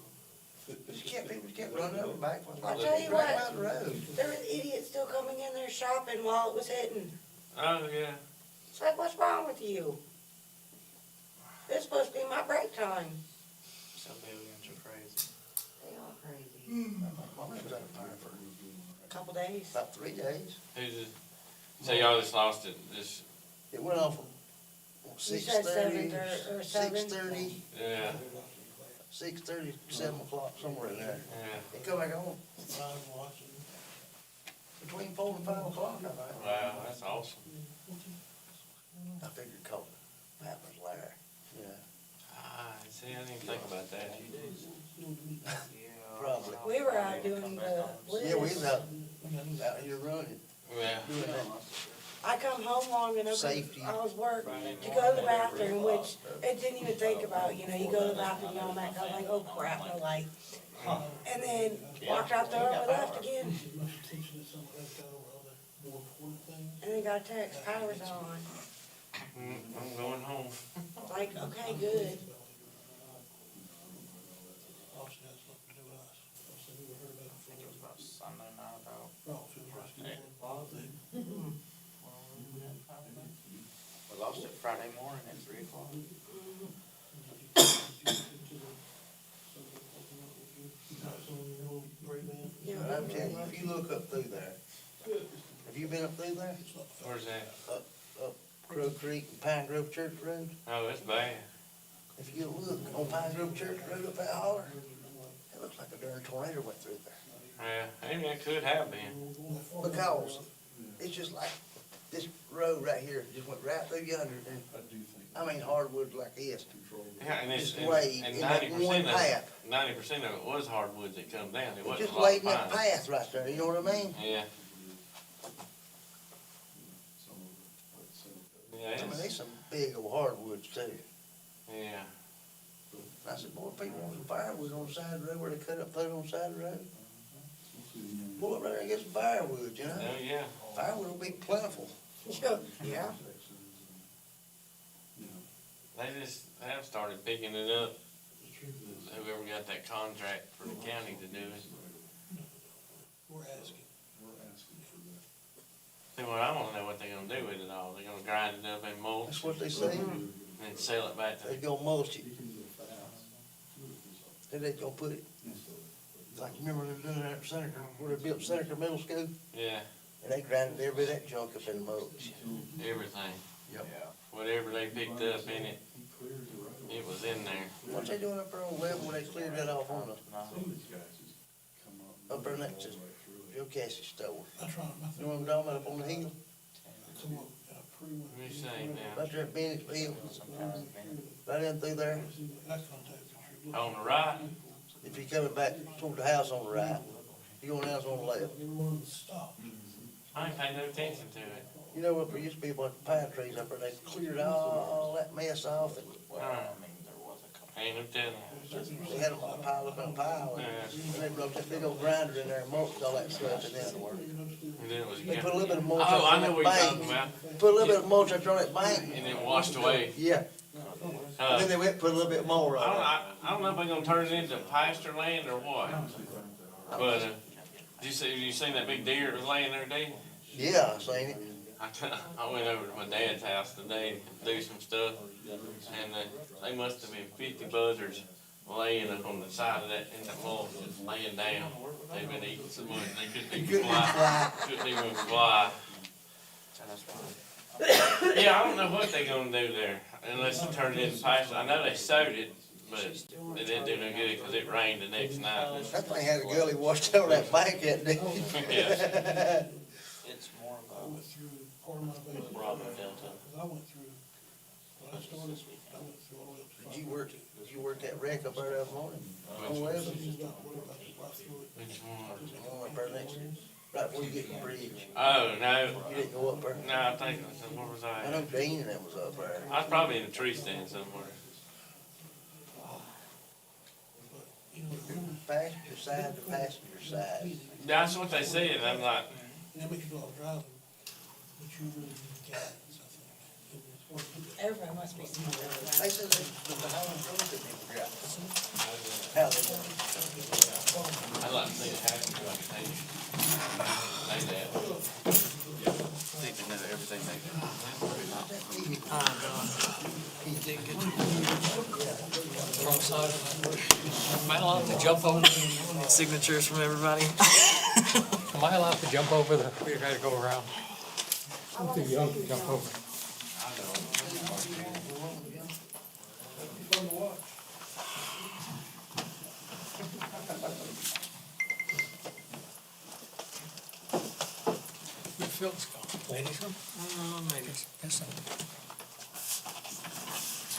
about? people kept running over back. I'll tell you Right what. out the road. there was idiots still coming in there shopping while it was hitting. Oh, yeah. It's like, what's wrong with you? It's supposed to be my break time. Some aliens are crazy. They are crazy. My man was out of power for Couple days. about 3 days. Who's it? So y'all just lost it, just, It went off You 6:30, said 7 or 7? 6:30, yeah, 6:30, 7 o'clock, somewhere in there. yeah. It come back on I'm watching. between 4 and 5 o'clock, I think. Wow, that's awesome. I figured call Pat was there. Yeah, Ah, see, I didn't even think about that. probably. We were out doing the Yeah, we was Wiz. out here running, Yeah. doing that. I come home long enough, Safety. I was work, to go to the bathroom, which it didn't even think about, you know, you go to the bathroom, you all that, I'm like, oh crap, no light. And then walked out there and left again, You must be teaching us some of that kind of other more important things. and then got a text, power's on. I'm going home. Like, okay, good. Austin has something to do with us. Austin, we heard about it I think it was before. about Sunday night about Oh, Phil's rescue. Hey. Thing. we lost it Friday morning at 3 o'clock. I'm telling you, if you look up through there, have you been up through there? Where's that? Up Crow Creek and Pine Grove Church Road? Oh, it's bad. If you look on Pine Grove Church Road up that holler, it looks like a darn tornado went through there. Yeah, maybe that could have been. Because it's just like this road right here just went right through yonder and, I mean, hardwood like this. Yeah, and it's, Just laid and in that 90% one of path. 90% of it was hardwood that come down. It It wasn't just a lot laid of in that pine. path right there, you know what I mean? Yeah. Yeah, I mean, it's, there's some big old hardwoods too. yeah. I said, boy, people want some firewood on the side of the road where they cut up, put it on the side of the road. Pull up right there and get some firewood, you know? Oh, yeah. Firewood will be plentiful. Yeah. They have started picking it up. Whoever got that contract for the county to do it. We're asking. See, what I wanna know what they're gonna do with it all. They're gonna grind it up in mulch That's what they say. and then sell it back to, They gonna mulch it. Then they gonna put it, like, you remember they doing that at Seneca, where they built Seneca Middle School? yeah, And they grinded every bit of that junk up in the mulch. everything. Yep. Whatever they picked up in it, it was in there. What they doing up there on level where they cleared that off on the, up there next to Joe Cassie's store? That's right. You know what I'm talking about, up on the hill? Come on, pretty much. What you saying now? Right there at Bennett'sville, right in through there. That's gonna take a trip. On the right? If you're coming back toward the house on the right, you're going down on the left. Everyone stop. I ain't paid no attention to it. You know what, there used to be a bunch of pine trees up there, they cleared all that mess off and Ain't no telling. they had them all piled up in a pile. And they brought that big old grinder in there and mulched all that stuff and then worked. And then it was, They put a little bit of mulch oh, up I on know that what you're talking bank. about. Put a little bit of mulch up on that bank. And then washed away. Yeah, and then they went and put a little bit more I on don't, it. I don't know if they're gonna turn it into pasture land or what. But, you seen that big deer that was laying there, Dee? Yeah, I seen it. I went over to my dad's house today to do some stuff, and they must have been 50 buzzards laying up on the side of that, in the mulch, just laying down. They've been eating so much, they couldn't even fly. Couldn't even fly. Yeah, I don't know what they gonna do there, unless they turn it into pasture. I know they sowed it, but it didn't do no good, cause it rained the next night. That thing had a gully washed over that bank that day. Yeah. It's more I went through part of my basic. Bravo Delta. I went through, when I started, I went through all the way up to. Did you work that wreck up there that morning? On 11? Just not worried about it, right through it. Which one? The one up there next to you? right before you get to the bridge. Oh, no, You didn't go up there? no, I think, where was I I? know Dean and them was up there. I was probably in a tree stand somewhere. You know, Passenger side to passenger side. That's what they said, and I'm like, that makes you know I'm driving, but you really need guidance, I think. Everybody must be somewhere around. They said the Highland Road that people got. How they want it. I'd like to see it happen, like, hey, like that. I think they know everything they do. Am I allowed to jump over, Signatures from everybody. Am I allowed to jump over the, we gotta go around? I'm too young to jump over. Where Phil's gone? Ladies room? Maybe. Yes, sir.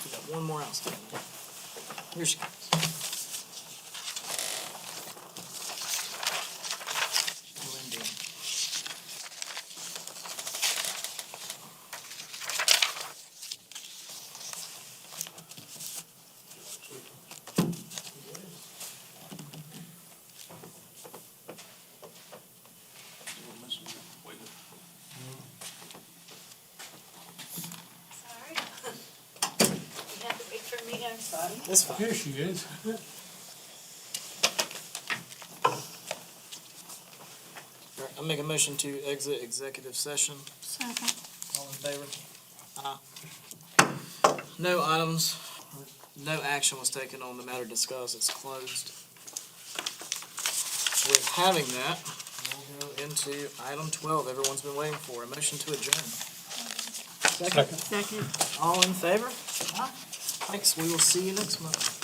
We got one more outstanding. Here she comes. Lindy. Sorry. You have to wait for me, I'm sorry. This fine. Here she is. All right, I'll make a motion to exit executive session. Second. All in favor? No items, no action was taken on the matter discussed, it's closed. With having that, we'll go into item 12, everyone's been waiting for, a motion to adjourn. Second. Second. All in favor? Thanks, we will see you next month.